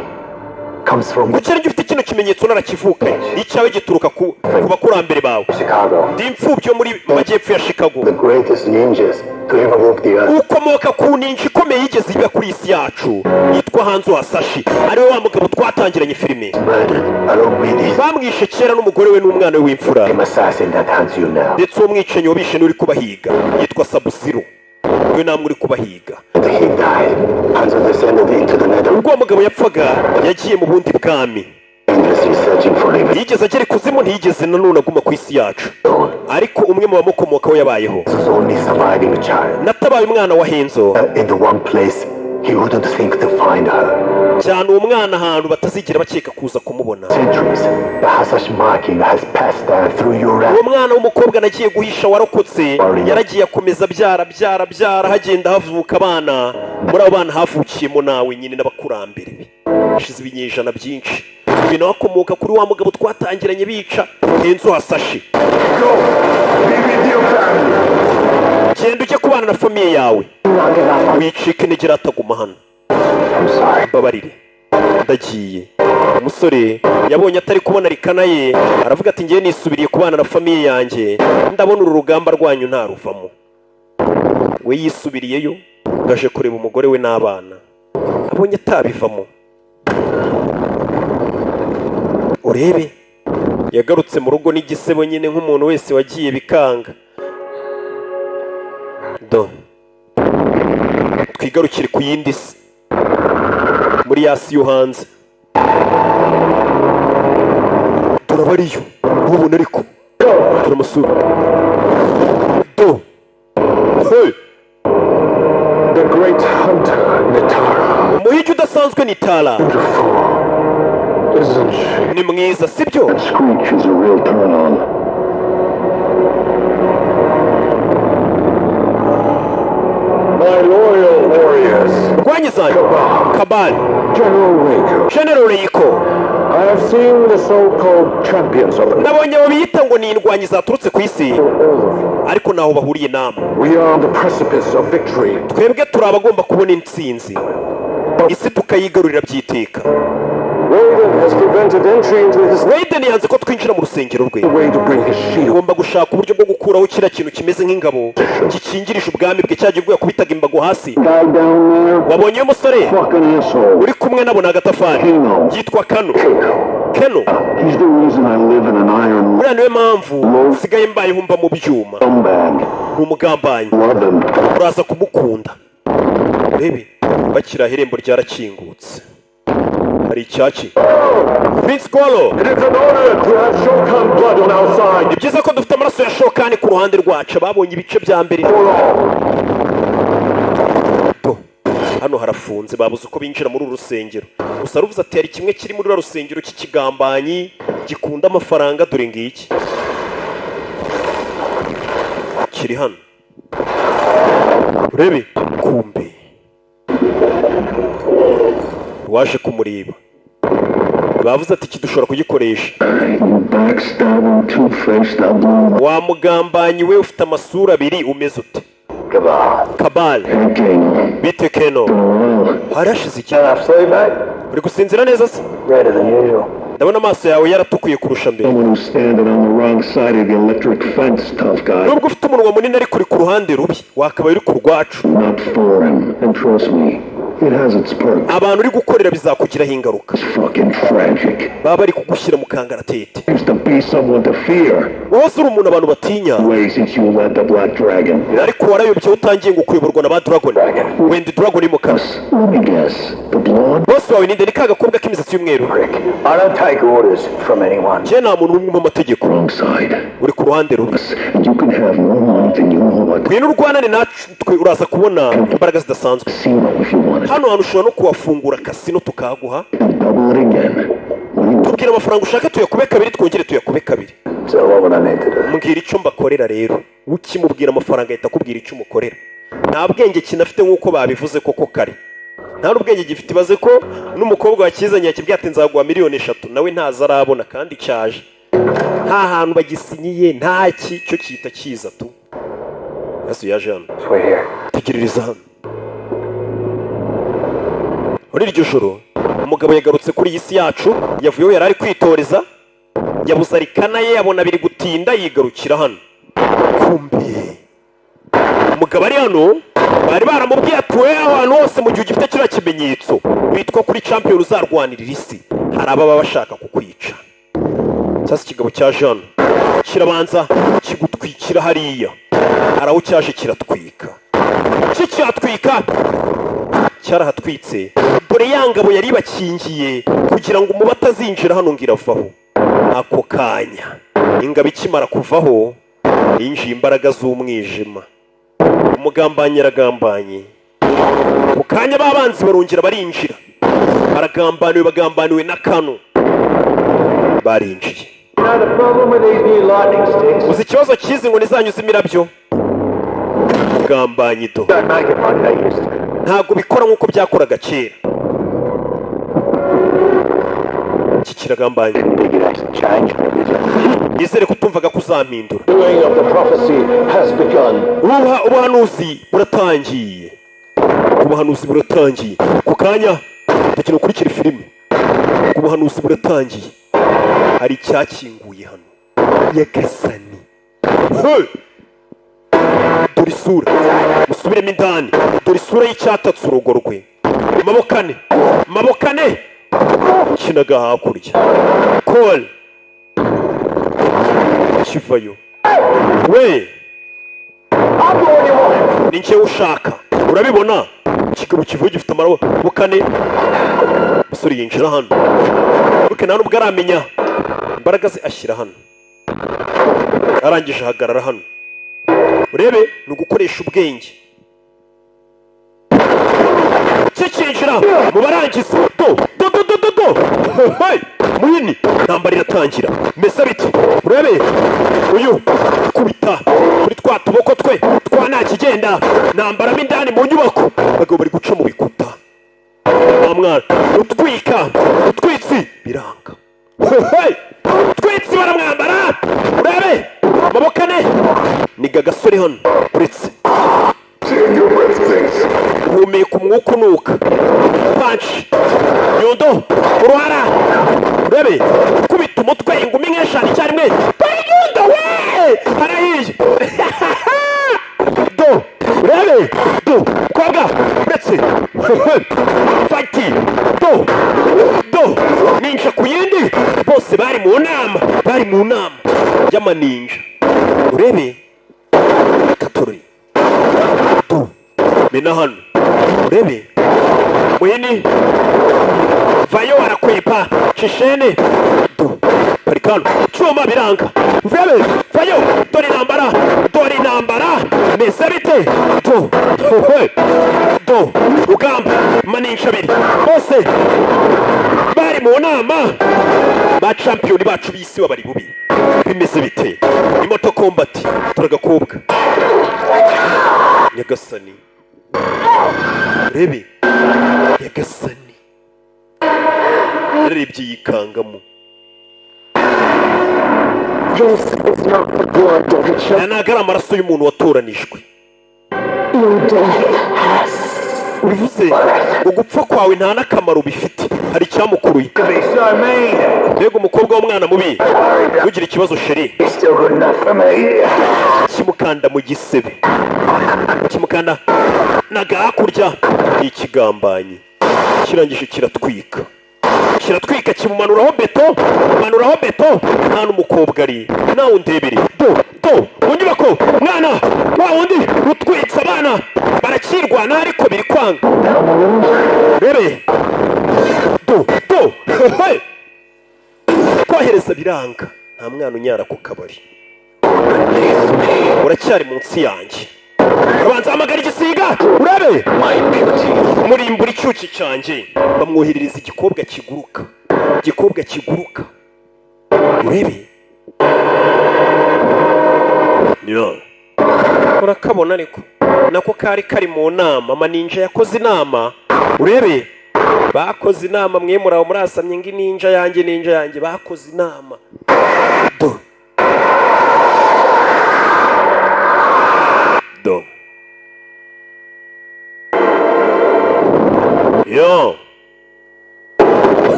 Speaker 3: comes from
Speaker 1: kuki ari ufite kino kimenyetso narakivuka icyawe gituruka ku bakurambere bawe
Speaker 3: Chicago.
Speaker 1: ndi imfubyi yo muri majyepfo ya Chicago
Speaker 3: The greatest ninjas to ever walk the earth.
Speaker 1: ukomoka ku ninja ikomeye yigeze iba kuri isi yacu yitwa Hanzo Hasashi ariwe wa mugabo twatangiranye filime
Speaker 3: Murdered along with his
Speaker 1: bamwishe kera n'umugore we n'umwana we w'imfura
Speaker 3: same assassin that hunts you now.
Speaker 1: ndetse uwo mwicanyi wabishe n'uri kubahiga yitwa Sub-Zero we namwe uri kubahiga
Speaker 3: And he died. Hanzo descended into the nether.
Speaker 1: ubwo uwo mugabo yapfaga yagiye mu bundi bwami
Speaker 3: Endlessly searching for him.
Speaker 1: yigeze agera ikuzimu ntiyigeze nanone aguma ku isi yacu ariko umwe mu bamukomokaho yabayeho
Speaker 3: Was only surviving child.
Speaker 1: natabaye umwana wa Henzo
Speaker 3: In the one place he wouldn't think to find her.
Speaker 1: cyane uwo mwana ahantu batazigera bakeka kuza kumubona
Speaker 3: Centuries, the Hasashi marking has passed down through your
Speaker 1: uwo
Speaker 3: rank.
Speaker 1: mwana w'umukobwa nagiye guhisha warokotse yaragiye akomeza byara hagenda havuka abana muri abo bana havukiyemo nawe nyine n'abakurambere be hashize ibinyejana byinshi uyu nawe akomoka kuri wa mugabo twatangiranye bica Henzo Hasashi
Speaker 3: Go! Be with your family!
Speaker 1: genda ujye kubana na famiye yawe wicike intege ataguma hano
Speaker 3: I'm sorry.
Speaker 1: mbabarire ndagiye umusore yabonye atari kubona rikana ye aravuga ati ngiye nisubiriye kubana na famiye yanjye ndabona uru rugamba rwanyu ntaruvamo we yisubiriyeyo ngaje kureba umugore we n'abana abonye atabivamo urebe yagarutse mu rugo n'igisebo nyine nk'umuntu wese wagiye bikanga do twigarukire ku yindi si muri ya si yo hanze turabariyo ubona ariko turamusura do hey
Speaker 3: the great hunter, Nitara.
Speaker 1: umuhigi udasanzwe Nitara.
Speaker 3: Beautiful, isn't she?
Speaker 1: Ni mwiza sibyo?
Speaker 3: That screech is a real turn-on. My loyal warriors,
Speaker 1: Rwanyi zanyu. Kabal.
Speaker 3: General Reiko.
Speaker 1: General Reiko.
Speaker 3: I have seen the so-called champions of the
Speaker 1: Nabonye abo biyita ngo ni indwanyi zaturutse ku isi. Ariko naho bahuriye namwe.
Speaker 3: We are on the precipice of victory.
Speaker 1: Twebwe turi abagomba kubona intsinzi. Isi tukayigarurira byiteka.
Speaker 3: Raiden has prevented entry into his
Speaker 1: Raiden yanze ko twinjira mu rusengero rwe.
Speaker 3: way to bring his shield.
Speaker 1: Ugomba gushaka uburyo bwo gukuraho kiriya kintu kimeze nk'ingabo gikingirije ubwami bwe cyagiye ubwo yakubitaga imbago hasi.
Speaker 3: Guy down there,
Speaker 1: Wabonye uyu musore
Speaker 3: fucking asshole.
Speaker 1: uri kumwe nabo n'agatafari yitwa Kano. Keno
Speaker 3: He's the reason I live in an iron
Speaker 1: buriya niwe mpamvu nsigaye mbayeho mba mu byuma.
Speaker 3: bag.
Speaker 1: Umugambanyi
Speaker 3: Love him.
Speaker 1: uraza kumukunda. Rebe bakira irembo ryarakingutse. Hari icyaki. Prince Golo.
Speaker 3: It is an honor to have Shao Kahn blood on our side.
Speaker 1: Ni byiza ko dufite amaraso ya Shao Kahn ku ruhande rwacu. Babonye ibice bya mbere. Hano harafunze babuze uko binjira muri uru rusengero. Gusa ruvuze ati hari kimwe kiri muri uru rusengero cy'ikigambanyi gikunda amafaranga dore ngiki. Kiri hano. Urebe kumbe. Waje kumureba. Bavuze ati kidushobora kugikoresha.
Speaker 3: You backstabbing, two-faced outlaw.
Speaker 1: Wa mugambanyi we ufite amasura abiri umeze ute? Kabal.
Speaker 3: King.
Speaker 1: Bite Keno. Harashize iki?
Speaker 2: Absolutely, mate.
Speaker 1: Uri gusinzira neza se?
Speaker 2: Redder than usual.
Speaker 1: Ndabona amaso yawe yaratukuye kurusha mbere.
Speaker 3: Someone who's standing on the wrong side of the electric fence, tough guy.
Speaker 1: Nubwo ufite umunwa munini ariko uri ku ruhande rubi wakabaye uri ku rwacu.
Speaker 3: Not foreign. And trust me, it has its perks.
Speaker 1: Abantu uri gukorera bizakugiraho ingaruka.
Speaker 3: It's fucking tragic.
Speaker 1: Baba bari kugushyira mu kangaratete.
Speaker 3: Used to be someone to fear.
Speaker 1: Wowe uri umuntu abantu batinya.
Speaker 3: Way since you led the Black Dragon.
Speaker 1: Ariko warayobye utangiye ngo kuyoborwa na ba Dragon. Wenda Dragon imukara.
Speaker 3: Let me guess. The blonde?
Speaker 1: Boss wawe ni ndende ka gakobwa k'imisatsi y'umweru.
Speaker 2: I don't take orders from anyone.
Speaker 1: Je nta muntu umwe mu mategeko.
Speaker 3: Wrong side.
Speaker 1: Uri ku ruhande rubi.
Speaker 3: And you can have more money than you know what.
Speaker 1: Ngwino urwanane natwe uraza kubona imbaraga zidasanzwe.
Speaker 3: Casino if you want it.
Speaker 1: Hano hantu ushobora no kuwafungura kasino tukaguha.
Speaker 3: Double it again.
Speaker 1: Tubwira amafaranga ushaka tuyakube kabiri twongere tuyakube kabiri.
Speaker 2: So what would I need to do?
Speaker 1: Mbwira icyo mbakorera rero. Ukimubwira amafaranga ahita akubwira icyo umukorera. Nta bwenge kinafite nk'uko babivuze koko kare. Nta n'ubwenge gifite ibaze ko n'umukobwa wakizanye yakibwiye ati nzaguha miliyoni 3 nawe ntaza arabona kandi cyaje. Nta hantu bagisinyiye nta cyo cyita kiza tu. Yesu yaje hano.
Speaker 2: We're here.
Speaker 1: Tegerereza hano. Muri iryo joro umugabo yagarutse kuri iyi si yacu yavuyeho yari ari kwitoreza yabuze arikana ye yabona biri gutinda yigarukira hano. Kumbi umugabo ari hano bari baramubwiye ati wowe ahantu hose mu gihe ugifite kiriya kimenyetso witwa kuri champion uzarwanirira isi hari ababa bashaka kukwica. Cyase ikigabo cya Jean kirabanza kigutwikira hariya hari aho cyaje kiratwika kicyatwika cyarahatwitse dore ya ngabo yari bakingiye kugira ngo umuba atazinjira hano ngiravaho. Ako kanya ingabo ikimara kuvaho yinjiye imbaraga z'umwijima. Umugambanyi aragambanye ku kanya babanzi barongera barinjira bagambaniwe na Kano barinjiye. Uzi ikibazo kizi ngo nizanyuze imirabyo mugambanyi do ntabwo bikora nk'uko byakoraga kera. Iki kiragambanye nizere ko utumvaga kuzampindura. Ubuhanuzi buratangiye. Ubuhanuzi buratangiye ku kanya tekino kurikira filime. Ubuhanuzi buratangiye hari cyakinguye hano yagasani. Dore isura musubiremo indani dore isura y'icyatatse urugo rwe. Maboko ane kinaga hakurya Cole kivayo we ni njye ushaka urabibona ikigabo kivuye gifite amaboko ane. Musore yinjira hano buke nta nubwo aramenya imbaraga ze ashyira hano arangije ahagarara hano. Urebe ni ugukoresha ubwenge kikinjira mu barangiza do Muhini ntambara iratangira mesa biti urebe uyu kubita kuri twa tuboko twe twa nta kigenda nambaramo indani mu nyubako bagabo bari guca mu bikuta mwana utwika utwitsi biranga utwitsi baramwambara urebe amaboko ane niga gasore hano uretse humeka umwuka unuka panshi Nyundo uruhara urebe kubita umutwe ingumi nk'eshanu icyarimwe Nyundo we harahiye do urebe do koga uretse fati do ninja ku yindi bose bari mu nama y'amaninja urebe katori do mena hano urebe Muhini vayo arakwepa Chishene do parikano chuma biranga urebe vayo dore nambara mesabite do ugamba manisha abiri bose bari mu nama ba champion bacu bisi wabari bubi bimeze bite imoto combat turagakobwa Nyagasani urebe Nyagasani yarebye yikangamo
Speaker 6: This is not the blood of a child.
Speaker 1: ntabwo ari amaraso y'umuntu watoranijwe
Speaker 6: Your death has
Speaker 1: ubivuze ugupfa kwawe nta n'akamaro bifite hari icyamukuruye mbega umukobwa w'umwana mubi ntugire ikibazo sheri kimukanda mu gisebe kimukanda naga hakurya ni ikigambanyi kirangije kiratwika kimumanuraho beto nta n'umukobwa ari nawe undebere do mu nyubako mwana wa wundi utwitse abana barakirwana ariko biri kwanga rebe do kohereza biranga nta mwana unyara ku kabari uracyari munsi yanjye abanza hamagara igisiga urebe murimbura icyuki cyanjye bamwoherereza igikobwa kiguruka urebe urakabona ariko nako kari mu nama amaninja yakoze inama urebe bakoze inama mwe muraho murasamye ngo ninja yanjye bakoze inama do yo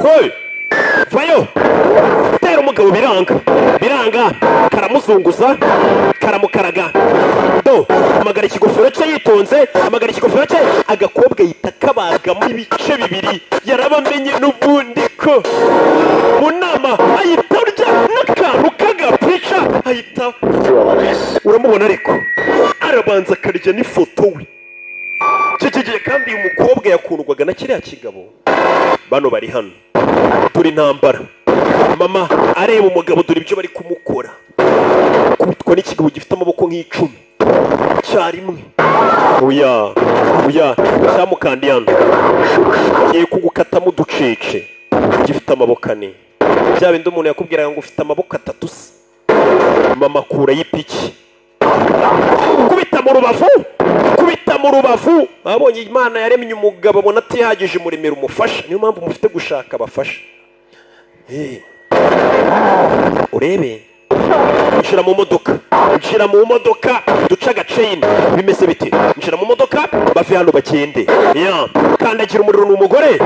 Speaker 1: hoy vayo tera umugabo biranga karamuzunguza karamukaraga do amagara ikigofero cye yitonze agakobwa yita kabaga mu bice bibiri yarabamenye n'ubundi ko mu nama ahita urya n'akantu kagapica ahita uramubona ariko arabanza akarya n'ifoto we kigiye kandi uyu mukobwa yakundwaga na kiriya kigabo bano bari hano turi ntambara mama areba umugabo dore ibyo bari kumukora kubitwa n'ikigabo gifite amaboko nk'icumi cyarimwe uya cyamukandiyana ngiye kugukatamo uducece gifite amaboko ane bya bindi umuntu yakubwiraga ngo ufite amaboko atatu se mama kura y'ipiki kubita mu rubavu abonye Imana yaremye umugabo abona atihagije muremera umufasha niyo mpamvu mufite gushaka abafasha urebe nshira mu modoka duca agaceni bimeze biti nshira mu modoka bave hano bagende kandagira umuriro n'umugore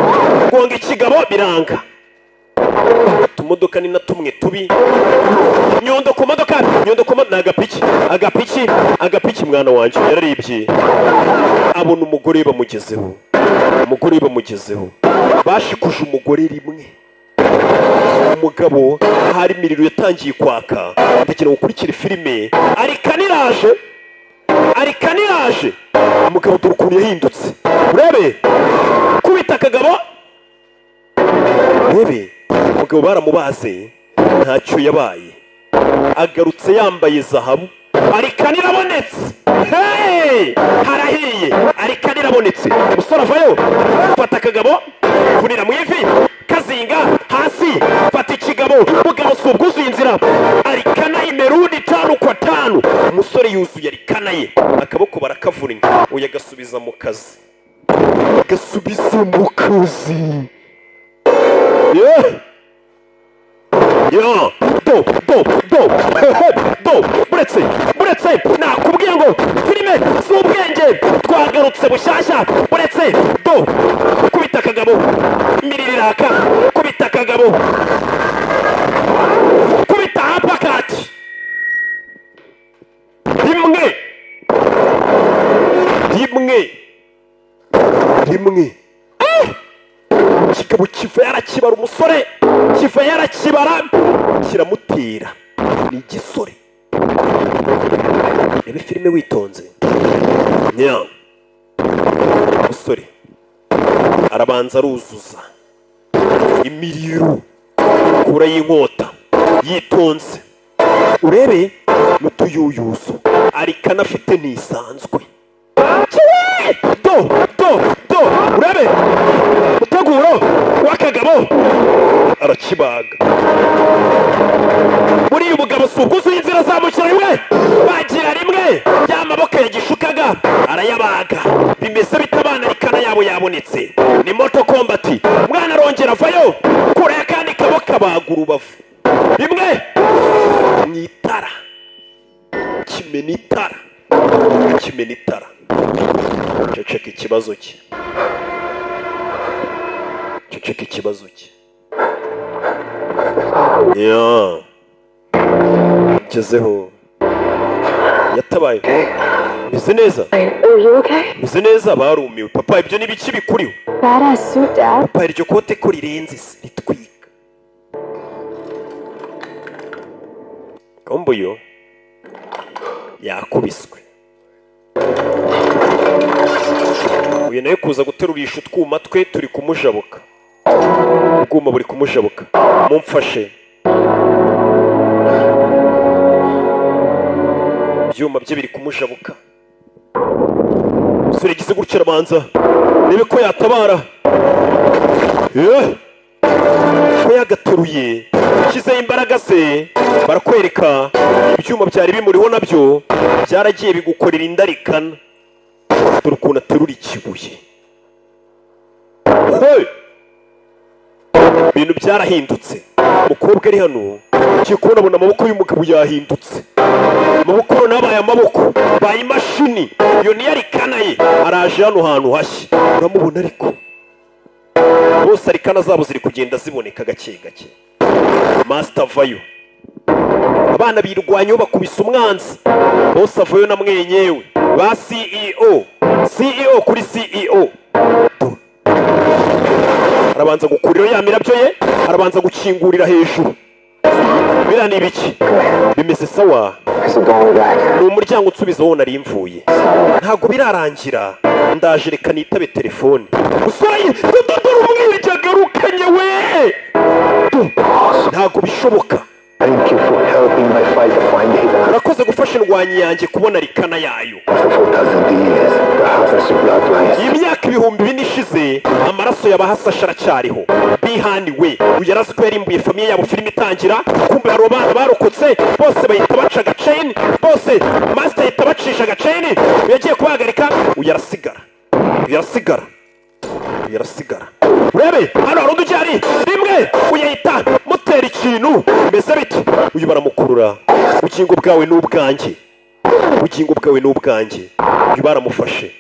Speaker 1: gonga ikigabo biranga tumodoka ni na tumwe tubi Nyundo ku modoka agapiki mwana wanje yararibye abona umugore bamugezeho bashikuje umugore rimwe umugabo hari imiriro yatangiye kwaka ndakira gukurikira filime arikaniraje umugabo dore ukuntu yahindutse urebe kubita akagabo urebe umugabo baramubaze ntacyo yabaye agarutse yambaye zahabu arikanira abonetse harahiye arikanira abonetse buretse umusore avayo fata akagabo vunira mu ivi kazinga hasi fata ikigabo mugabo si ubwuzuye inzira arikana imeruni 5 kwa 5 umusore yuzuye arikana ye akaboko barakavuringa uyu agasubiza mu kazi yo do buretse nakubwiye ngo filime si ubwenge twagarutse bushyashya buretse do kubita akagabo imiriraka kubita akagabo kubita apakati rimwe kigabo kiva yarakibara umusore kiva yarakibara kiramutera ni igisore reba filime witonze umusore arabanza aruzuza imiriro kura y'inkota yitonze urebe n'utuyuyuzo arikana afite ntisanzwe do urebe muteguro w'akagabo arakibaga muri uyu mugabo si ubwuzuye inzira zamukira rimwe bagira rimwe ya maboko yagishukaga arayabaga bimeze bita abana arikana yabo yabonetse ni moto kombati mwana arongera avayo kura yakandi kaboko abaga urubavu rimwe mwitara kimena itara ceceka ikibazo cye ngezeho yatabaye bize neza bize neza barumiwe papa ibyo n'ibiki bikuriho papa iryo kote ko rirenze isi ritwika komboyo yakubiswe uyu nawe kuza guterurisha utwuma twe turi kumujabuka ubwuma buri kumujabuka mumfashe ibyuma bye biri kumujabuka umusore gize gutya arabanza rebe ko yatabara ko yagateruye ushyizeho imbaraga ze barakwereka ibyuma byari bimuriho nabyo byaragiye bigukorera indarikana dore ukuntu aterura ikibuye ibintu byarahindutse umukobwa ari hano ugiye kubona abona amaboko y'umugabo yahindutse amaboko nabaye amaboko baye imashini iyo niyo arikana ye araje hano hantu hashya uramubona ariko bose arikana zabo ziri kugenda ziboneka gake gake master avayo abana birwanyeho bakubise umwanzi bose avayo na mwenyewe ba CEO kuri CEO arabanza gukurira ya mirabyo ye arabanza gukingurira hejuru bira ni ibiki bimeze sawa ni umuryango unsubiza wowe nari mvuye ntabwo birarangira ndaje reka nitabe telefone usore dore umwirya agarukanye we ntabwo bishoboka urakoze gufasha indwanyi yanjye kubona rikana yayo imyaka 2000 ishize amaraso y'abahasasha aracyariho bihaniwe uyarazi ko yarimbuye famiye yabo filime itangira kumbe hari abana barokotse bose bahita baca agaceni bose master yita bacisha agaceni yagiye kubahagarika uyarasigara urebe hano hari udujyari rimwe uyahita mutera ikintu mbese biti uyu baramukurura ubugingo bwawe n'ubwanjye uyu baramufashe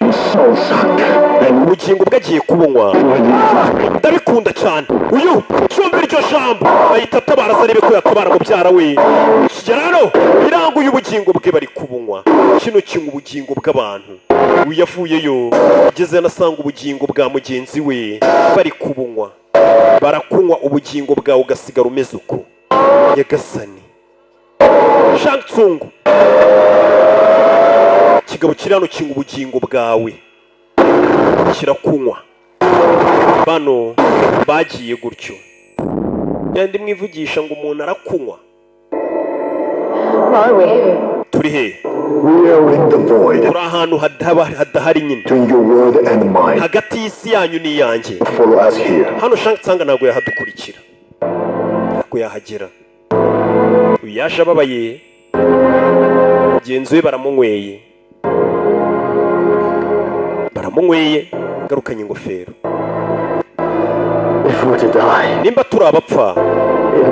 Speaker 1: ubugingo bwagiye kubunywa ndabikunda cyane uyu cyumva iryo jambo ahita atabara arebe ko yatabara mubyara we kigera hano biranguye ubugingo bwe bari kubunywa kino kinywa ubugingo bw'abantu uyu yavuyeyo ugeze anasanga ubugingo bwa mugenzi we bari kubunywa barakunywa ubugingo bwawe ugasigara umeze uko nyagasani Shang Tsung kigabo kiri hano kinywa ubugingo bwawe kirakunywa bano bagiye gutyo yandi mwivugisha ngo umuntu arakunywa turi he?
Speaker 3: We are in the void
Speaker 1: turi ahantu hadahari nyine
Speaker 3: between your world and mine.
Speaker 1: hagati y'isi yanyu n'iyanjye.
Speaker 3: Follow us here.
Speaker 1: hano nsanga ntabwo yahadukurikira, ntabwo yahagera. uyu yaje ababaye, mugenzi we baramunyweye, agarukanye ingofero.
Speaker 2: If we're to die,
Speaker 1: nimba turi abapfa,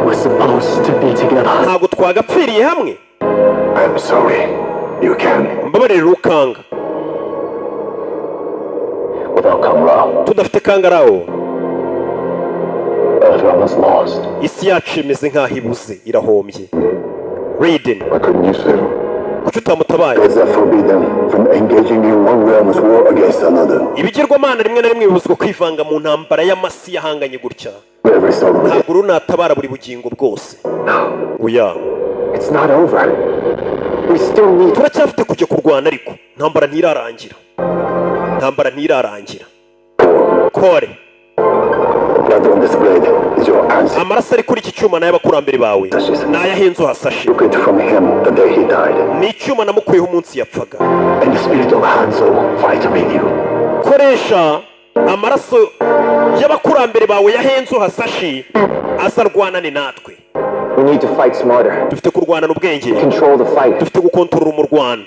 Speaker 2: we're supposed to be together.
Speaker 1: ntabwo twagapfiriye hamwe.
Speaker 3: I'm sorry. You can.
Speaker 1: mbabarire Rukanga.
Speaker 2: Without Kang-Rao,
Speaker 1: tudafite Kangarawo,
Speaker 2: Earthrealm is lost.
Speaker 1: isi yacu imeze nk'aho ibuze, irahombye. Raiden,
Speaker 3: Why couldn't you save him?
Speaker 1: kuki utamutabaye?
Speaker 3: Does that forbid them from engaging in one realm's war against another?
Speaker 1: ibigirwamana rimwe na rimwe bibuzwa kwivanga mu ntambara y'amasi yahanganye gutya.
Speaker 3: Every soul of it.
Speaker 1: ntabwo runatabara buri bugingo bwose. oya,
Speaker 7: It's not over. We still need...
Speaker 1: turacyafite kujya kurwana, ariko ntambara ntirarangira. kore,
Speaker 3: Blood on this blade is your answer.
Speaker 1: amaraso ari kuri iki cyuma n'ay'abakurambere bawe n'ayahenzo hasashe.
Speaker 3: Took it from him the day he died.
Speaker 1: ni icyuma namukuyeho umunsi yapfaga.
Speaker 3: And the spirit of Hanzo fight with you.
Speaker 1: koresha amaraso y'abakurambere bawe yahenzo hasashe azarwanane natwe.
Speaker 7: We need to fight smarter.
Speaker 1: dufite kurwana n'ubwenge,
Speaker 7: Control the fight.
Speaker 1: dufite gukontorora umurwano.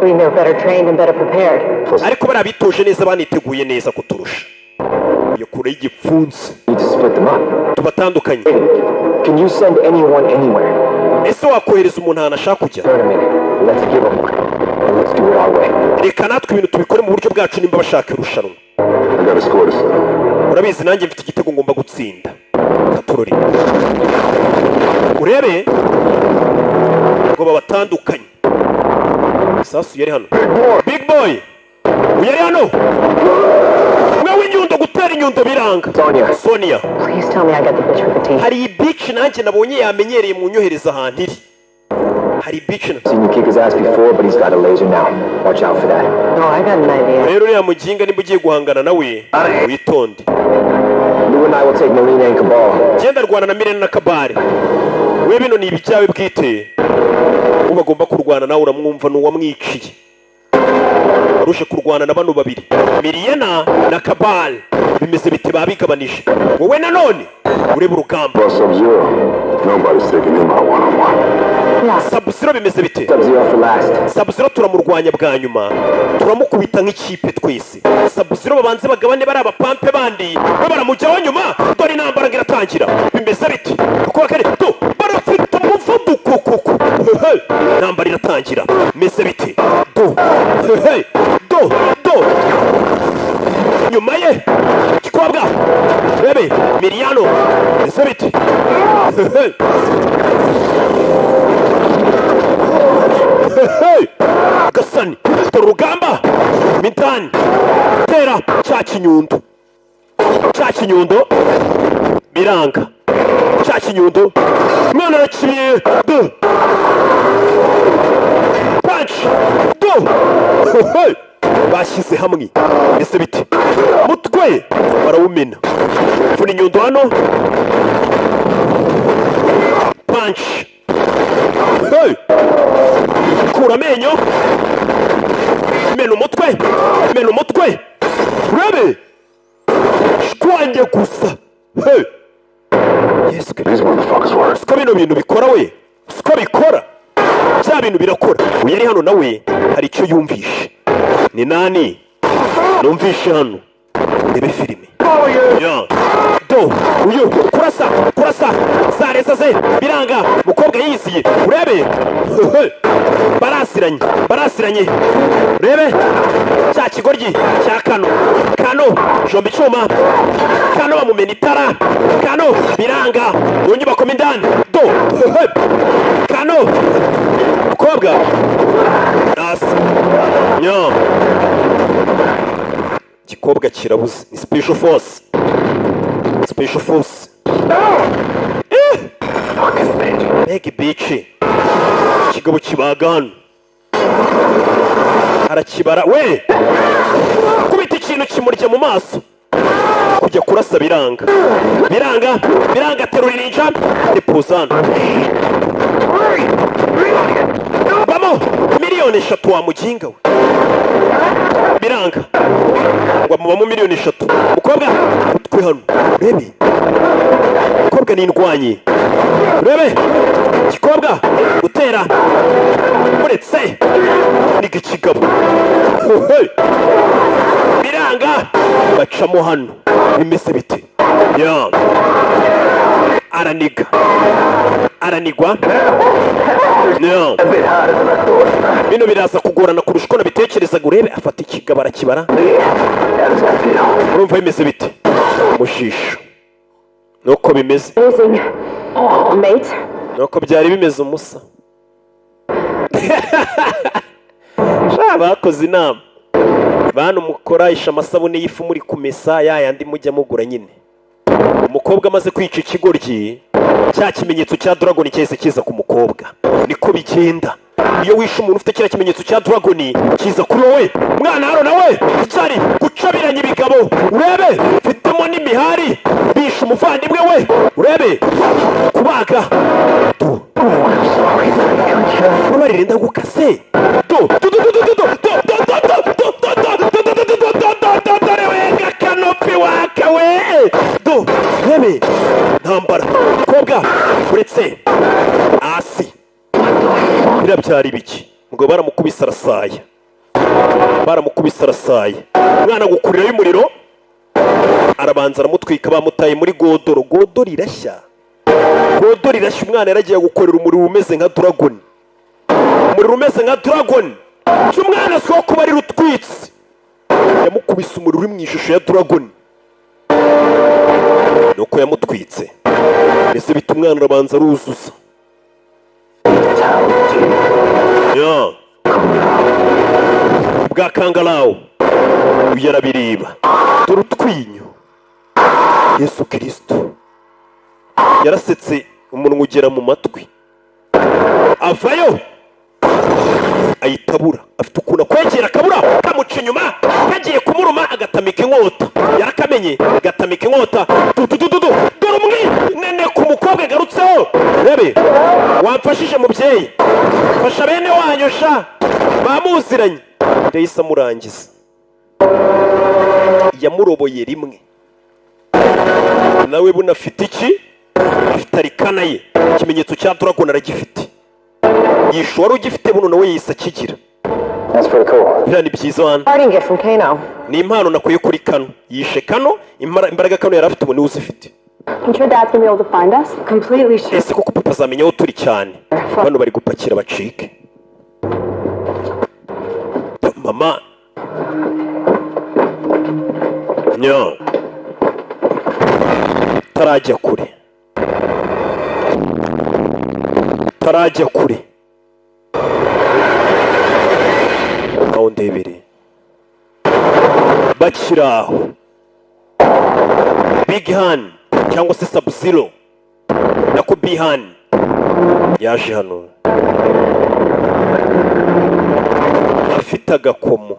Speaker 5: They're better trained and better prepared.
Speaker 1: ariko bariya bitoje neza, baniteguye neza kuturusha. iyo kure y'igipfunsi
Speaker 7: We need to split them up.
Speaker 1: tubatandukanye.
Speaker 7: Can you send anyone anywhere?
Speaker 1: ese wakohereza umuntu ahantu ashaka kujya?
Speaker 7: Wait a minute. Let's give them one. And let's do it our way.
Speaker 1: reka natwe ibintu tubikore mu buryo bwacu nimba bashaka irushanwa.
Speaker 3: I got a score to settle.
Speaker 1: urabizi nanjye mfite igitego ngomba gutsinda. katurori urebe ngo babatandukanye. isasu yari hano. big boy yari hano. mwe w'inyundo gutera inyundo biranga. Sonia,
Speaker 5: Please tell me I got the bitch with the teeth.
Speaker 1: hari beach nanjye nabonye yamenyereye mu nyohereza ahantu iri. hari beach na
Speaker 7: Seen you kick his ass before, but he's got a laser now. Watch out for that.
Speaker 5: No, I got an idea.
Speaker 1: rero uriya muginga nimba ugiye guhangana nawe witonde.
Speaker 7: You and I will take Marina and Cabal.
Speaker 1: genda rwana na Mirena na Kabare. we bino ni ibijyawe bwite. uwo bagomba kurwana nawe uramwumva n'uwamwiciye. warushe kurwana na bano babiri, Mirena na Kabale. bimeze bite babigabanije? wowe nanone ureba urugamba.
Speaker 3: Plus Sub-Zero. Nobody's taking him out one-on-one.
Speaker 1: Sub-Zero bimeze bite?
Speaker 7: Sub-Zero for last.
Speaker 1: Sub-Zero turamurwanya bwa nyuma, turamukubita nk'ikipe twese. Sub-Zero babanze bagabane bari abapampe bandi, we baramujyaho nyuma. dore intambara iratangira. bimeze bite? kuko kare to barafite umuvuduko koko. intambara iratangira. bimeze bite? do nyuma ye gikobwa rebe Miriano. bimeze bite? gasani dore urugamba mitani tera cya kinyundo biranga. cya kinyundo mwana arakibiye do punch do bashyize hamwe. ese bite? mutwe barawumena. mvuna inyundo hano, punch. kura amenyo, mena umutwe, urebe shwange gusa. Yesu
Speaker 3: These motherfuckers work.
Speaker 1: siko bino bintu bikora we, siko bikora bya bintu birakora. uyu ari hano nawe hari icyo yumvishe. ni nani numvishe hano? ndebe filime ya do uyu kurasa zareza ze biranga. mukobwa yiziye urebe. barasiranye urebe cya kigoryi cya kano jomba icyuma, kano bamumena itara, kano biranga mu nyubako mo indani. do kano mukobwa asi nya gikobwa kirabuze. ni special force. Big bitch. kigabo kibaga hano arakibara we. kubita ikintu kimurya mu maso, kujya kurasa biranga. terura ninja ipuzana. vamos miliyoni 3 wa muginga we biranga ngo mubamo miliyoni 3 mukobwa twe hano urebe mukobwa ni indwanyi urebe kikobwa utera uretse n'igikigabo biranga bacamo hano bimeze bite ya aranigwa no bino biraza kugorana kurusha uko nabitekerezaga urebe afata ikigabo arakibara urumva bimeze bite mushisho nuko bimeze
Speaker 4: Mate?
Speaker 1: nuko byari bimeze umusa bakoze inama bantu mukoraisha amasabune y'ifu muri kumesa yandi mujya mugura nyine umukobwa amaze kwica ikigoryi cya kimenyetso cya dragon cyese kiza ku mukobwa niko bigenda iyo wishe umuntu ufite kira kimenyetso cya dragon kiza kuri wowe mwana haro nawe cyari gucabiranya ibigabo urebe fitemo n'imihari bishe umuvandimwe we urebe kubaga uraririnda gukase urebe ntambara kobwa uretse hasi birabyara ibiki ngo baramukubise arasaye umwana gukurira y'umuriro arabanza aramutwika bamutaye muri godoro irashya umwana yaragiye gukorera umuriro umeze nka dragon cy'umwana siko kuba ari rutwitse yamukubise umuriro uri mu ishusho ya dragon nuko yamutwitse mbese bita umwana arabanza aruzuza bwa kangarawo yarabiriba dore utwinyo Yesu Kristo yarasetse umunwa ugera mu matwi avayo ayitabura afite ukuntu kwegera akabura kamuca inyuma kagiye kumuruma agatamika inkota yarakamenye agatamika inkota dore umwinene ku mukobwa garutseho rebe wamfashije mubyeyi fasha bene wanyu sha bamuziranye yahise amurangiza yamuroboye rimwe nawe bunafite iki afite arikana ye ikimenyetso cya dragon aragifite yisho wari ugifite buno nawe yise akigira biriya ni byiza hano ni impano nakuye kuri Kano yishe Kano imbaraga Kano yari afite ubu niwe uzifite ese kuko papa azamenya aho turi cyane bano bari gupakira bacike mama nyo tarajya kure aho ndebere bakiraho Big Han cyangwa se Sub-Zero nako Bihan yaje hano afite agakomo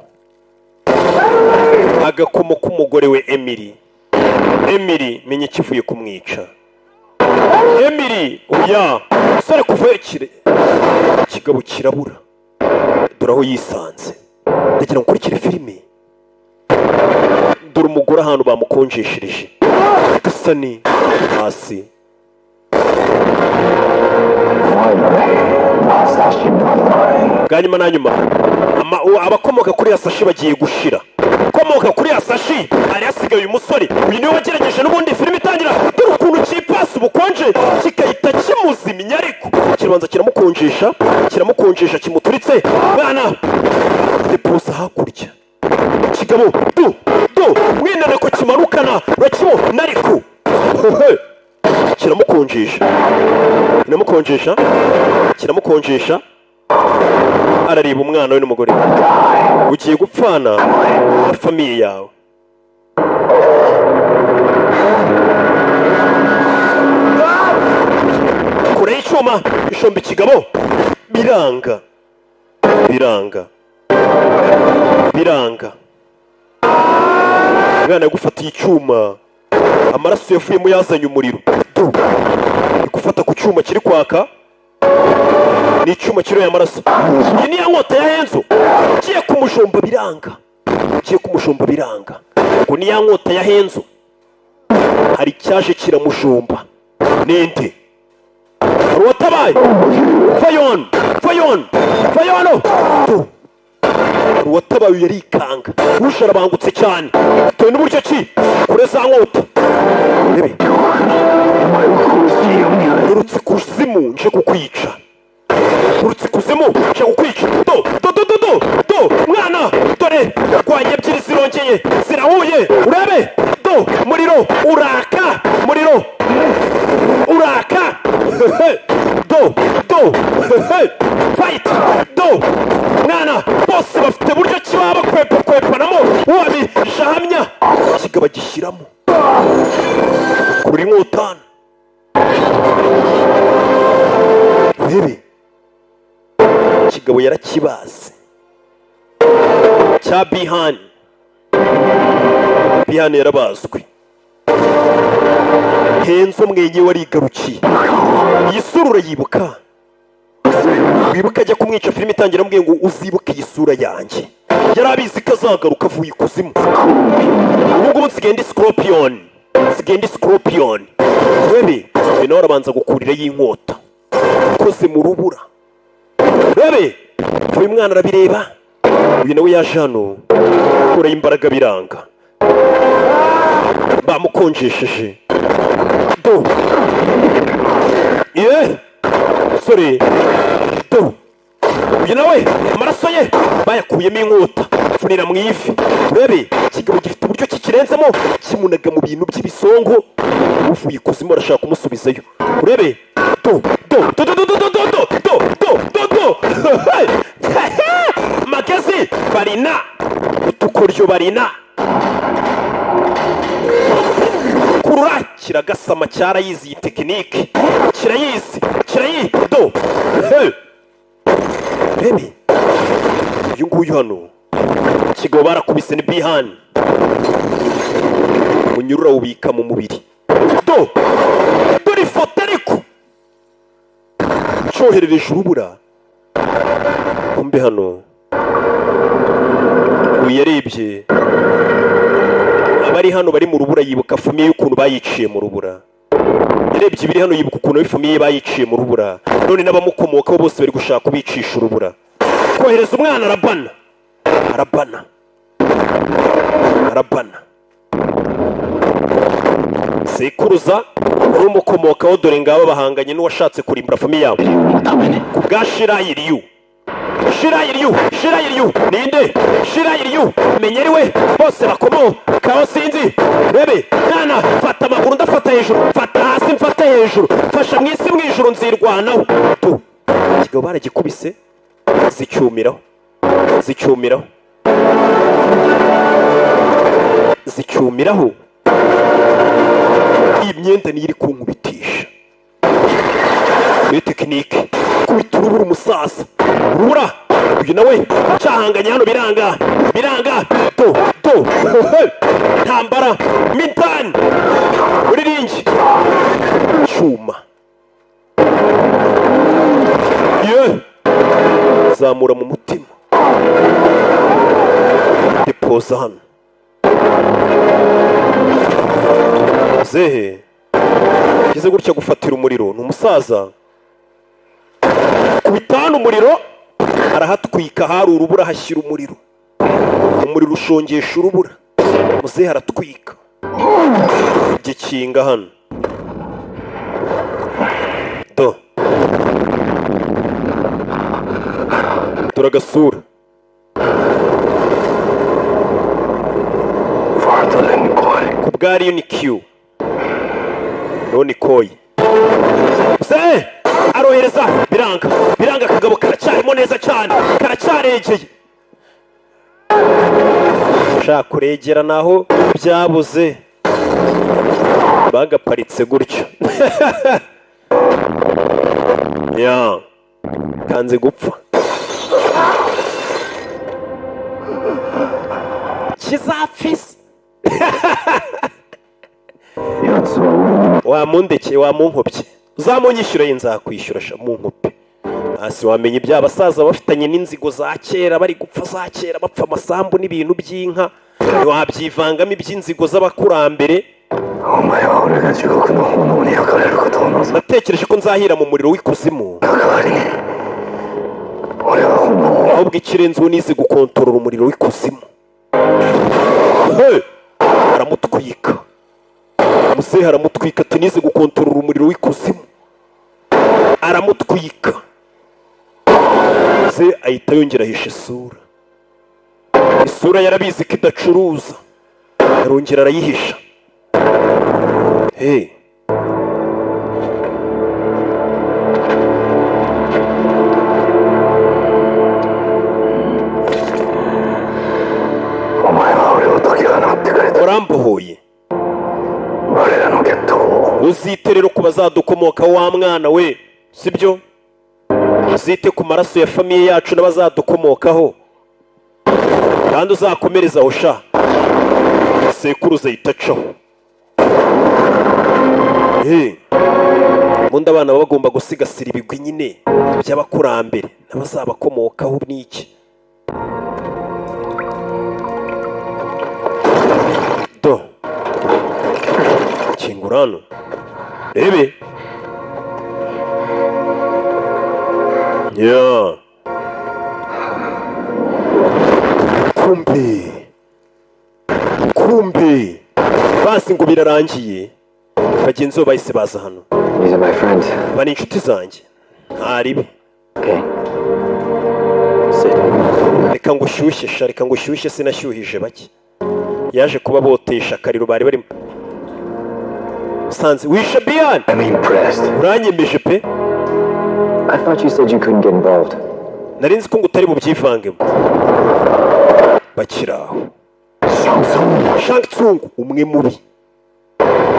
Speaker 1: k'umugore we Emily menye kivuye kumwica Emily oya sare kuvekire kigabo kirabura dore aho yisanze ndagira ngo kurikire filime dore umugore ahantu bamukonjeshereje gasani hasi bwanyuma na nyuma abakomoka kuri Asashi bagiye gushira komoka kuri Asashi ari asigaye umusore uyu niwe wagerageje n'ubundi filime itangira dore ukuntu kipasi ubukonje kikahita kimuzimya ariko kibanza kiramukonjesha kimuturitse bwana deposa hakurya kigabo mwinana ko kimarukana bakibona ariko kiramukonjesha arareba umwana we n'umugore ugiye gupfana na famiye yawe kure y'icyuma ishomba ikigabo biranga umwana yagufatiye icyuma amaraso yavuyemo yazanye umuriro ari gufata ku cyuma kiri kwaka ni icyuma kiroye amaraso. Iyi ni ya nkota ya Henzo. Ugiye kumujomba biranga. Ugiye kumujomba biranga. Ngo ni ya nkota ya Henzo. Hari cyaje kiramujomba. Ninde? Ruwatabaye. Fayon. Fayon. Fayono. Ruwatabaye yarikanga. Ushara bangutse cyane. Tuwe n'uburyo ki? Kure za nkota. Rebe. Urutse kuzimu nje kukwica. Urutse kuzimu nje kukwica. Do. Mwana. Dore. Rwanye ebyiri zirongeye. Zirahuye. Urebe. Do. Muriro. Uraka. Muriro. Uraka. Do. Fight. Do. Mwana. Bose bafite buryo kibaba kwepanamo. Wabi. Shahamya. Kigaba gishyiramo. Kuri nkotana. Urebe. Kigabo yarakibaze. Cya Bihani. Bihani yarabazwe. Henzo mwenye warigarukiye. Iyi sura urayibuka? Wibuka ajya kumwica filime itangira ambwiye ngo uzibuke iyi sura yanjye. Yarabizi ko azagaruka avuye ikuzimu. Ubu ngubu nsigenda Scorpion. Urebe. Nawe arabanza gukurira y'inkota. Koze mu rubura. Urebe. Uyu mwana arabireba. Uyu nawe yaje hano. Akora imbaraga biranga. Bamukonjesheje. Do. Sorry. Do. Uyu nawe amaraso ye bayakuyemo inkota. Funira mu ivi. Urebe. Kigabo gifite uburyo kikirenzemo kimunaga mu bintu by'ibisongo. Uvuye ikuzimu arashaka kumusubizayo. Urebe. Do. Magezi barina. Utukoryo barina. Kurura kiragasama cyarayizi iyi tekinike. Kirayizi. Do. Urebe. Uyu nguyu hano. Kigabo barakubise ni Bihani. Unyurura ubika mu mubiri. Do. Dore ifoto ariko. Cyoherereje urubura. Kumbe hano. Uyarebye. Abari hano bari mu rubura yibuka famiye y'ukuntu bayiciye mu rubura. Yarebye ibiri hano yibuka ukuntu famiye bayiciye mu rubura. None n'abamukomokaho bose bari gushaka kubicisha urubura. Kohereza umwana arabana. Sekuruza n'umukomokaho dore ngabo bahanganye n'uwashatse kurimbura famiye yabo. Kubwa Shirayiryu. Ninde? Shirayiryu. Menyeriwe bose bakomokaho sinzi. Rebe. Nana fata amaguru ndafata hejuru. Fata hasi mfata hejuru. Fasha mwisi mwijuru nzirwanaho. Tu. Kigabo baragikubise. Zicyumiraho. Iyi myenda niyo iri kunkubitisha. Iyo tekinike. Kubita urubura umusaza. Urubura. Uyu nawe cyahanganye hano biranga. Do. Ntambara. Mintani. Uriringi. Cyuma. Zamura mu mutima. Depoza hano. Zehe. Kize gutya gufatira umuriro. N'umusaza. Kubitana umuriro. Arahatwika hari urubura hashyira umuriro. Umuriro ushongesha urubura. Muzehe aratwika. Gikinga hano. Do. Turagasura. Kubwari Uniq. None koyi. Se arohereza biranga kagabo karacyarimo neza cyane. Karacyaregeye. Shaka kuregera naho byabuze. Bagaparitse gutyo. Ya. Kanze gupfa. Kizapfise. Wamundeke wamunkopye. Uzamunyishyura nzakwishyura sha munkope. hasi wamenye iby'abasaza bafitanye n'inzigo za kera bari gupfa za kera bapfa amasambu n'ibintu by'inka wabyivangamo iby'inzigo z'abakurambere. Natekereje ko nzahira mu muriro w'ikuzimu, ahubwo ikirenze uwo nize gukontorora umuriro w'ikuzimu. Aramutwika musehe, aramutwika ati nize gukontorora umuriro w'ikuzimu, aramutwika. Se ahita yongera ahisha isura yarabizi ko idacuruza, arongera arayihisha. urambohoye, uzite rero ku bazadukomoka wa mwana we, sibyo? Uzite ku maraso ya famiye yacu n'abazadukomokaho, kandi uzakomereza aho sha sekuruza yitacaho. ubundi abana baba bagomba gusigasira ibigwi nyine by'abakurambere n'abazabakomokaho. n'iki do kingurano rebe ya kumbe basi ngo birarangiye. bagenzi bo bahise baza hano.
Speaker 7: These are my friends.
Speaker 1: Bani inshuti zanjye ntaribe.
Speaker 7: Okay. Sit.
Speaker 1: Reka ngo ushyushye sinashyuhije bake. Yaje kuba botesha akariro bari barimo. Sanze wishe Bian.
Speaker 3: I'm impressed.
Speaker 1: Uranyemeje pe.
Speaker 7: I thought you said you couldn't get involved.
Speaker 1: Narinzi ko ngutari mu byivangemo. Bakiraho. Shang Tsung umwe mubi.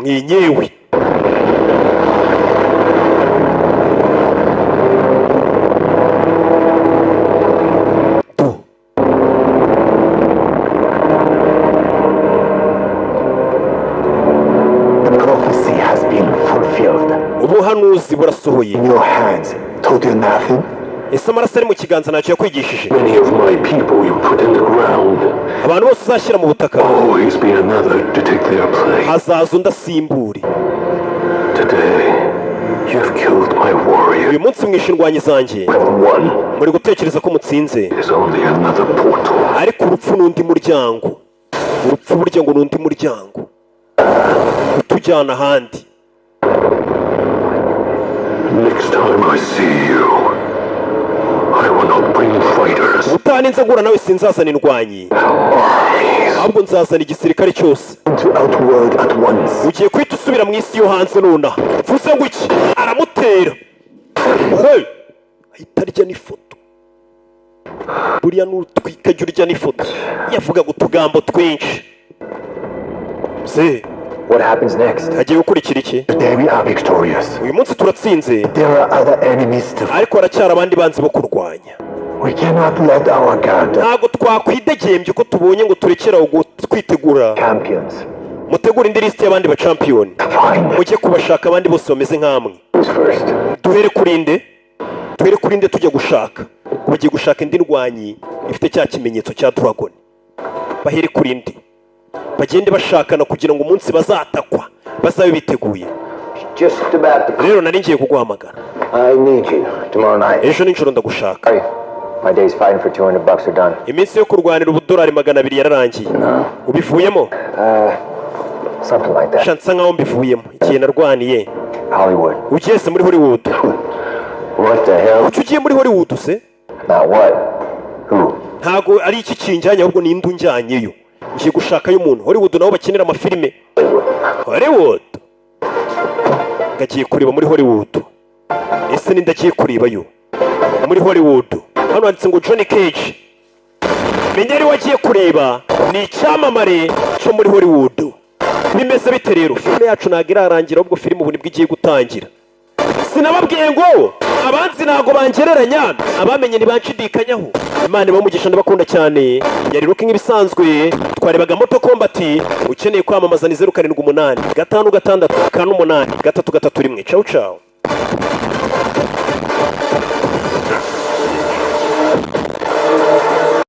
Speaker 1: Mwenyewe. Ubuhanuzi burasohoye.
Speaker 3: In your hands, told you nothing.
Speaker 1: Ese amaraso ari mu kiganza ntacyo yakwigishije.
Speaker 3: Many of my people you put in the ground.
Speaker 1: Abantu bose uzashyira mu butaka.
Speaker 3: Always be another to take their place.
Speaker 1: Hazaza undasimbure.
Speaker 3: Today, you have killed my warrior.
Speaker 1: Uyu munsi mwishindwanyi zanjye. Muri gutekereza ko mutsinze.
Speaker 3: There's only another portal.
Speaker 1: Ariko urupfu n'undi muryango. Urupfu burya ngo n'undi muryango. Utujyana ahandi.
Speaker 3: Next time I see you, I will not bring fighters.
Speaker 1: Utaninze ngura nawe sinzazana indwanyi. Ahubwo nzazana igisirikare cyose.
Speaker 3: To outworld at once.
Speaker 1: Ugiye kwita usubira mu isi yo hanze nona. Vuze ngo iki? Aramutera. Ahita arya n'ifoto. Buriya n'utwika jya urya n'ifoto. Yavuga gutugambo twinshi.
Speaker 7: What happens next?
Speaker 1: Hagiye gukurikira iki?
Speaker 3: Today we are victorious.
Speaker 1: Uyu munsi turatsinze.
Speaker 3: There are other enemies to fight.
Speaker 1: Ariko haracyari abandi banzi bo kurwanya.
Speaker 3: We cannot let our guard down.
Speaker 1: Ntago twakwidegembye ko tubonye ngo turekeraho kwitegura.
Speaker 7: Champions.
Speaker 1: Mutegura indi list y'abandi ba champion. Mujye kubashaka abandi bose bameze nk'amwe. Duhere kurinde tujya gushaka. Bagiye gushaka indi ndwanyi ifite cya kimenyetso cya dragon. Bahere kurinde. Bagende bashakana kugira ngo umunsi bazatakwa bazabe biteguye. Rero nari ngiye kuguhamagara.
Speaker 7: I need you tomorrow night.
Speaker 1: Ejo nijoro ndagushaka.
Speaker 7: My days fighting for $200 are done.
Speaker 1: Iminsi yo kurwanira ubudolari 200 yararangiye. Ubivuyemo?
Speaker 7: Something like that.
Speaker 1: Shansa nkaho mbivuyemo. Igihe narwaniye.
Speaker 7: Hollywood.
Speaker 1: Ugiye se muri Hollywood?
Speaker 7: What the hell?
Speaker 1: Ugiye muri Hollywood se?
Speaker 7: Not what? Who?
Speaker 1: Ntago ari iki kinjanye ahubwo ni indunjyanyeyo. Ngiye gushakayo umuntu. Hollywood nabo bakinira amafilime. Hollywood. Ngagiye kureba muri Hollywood. Ese nindagiye kurebayo. Muri Hollywood. Hano handitse ngo Johnny Cage. Menyeri wagiye kureba ni icyamamare cyo muri Hollywood. Bimeze bite rero? Filime yacu ntago irarangira ahubwo filime ubu nibwo igiye gutangira. Sinababwiye ngo abanzi ntago bangereranya, abamenye ntibanshidikanyaho. Imana bamugisha ndabakunda cyane. Yari Rocky nk'ibisanzwe, twarebaga Moto Combat. Ukeneye kwamamaza ni 078 5 6 8 3 3 1. Ciao ciao.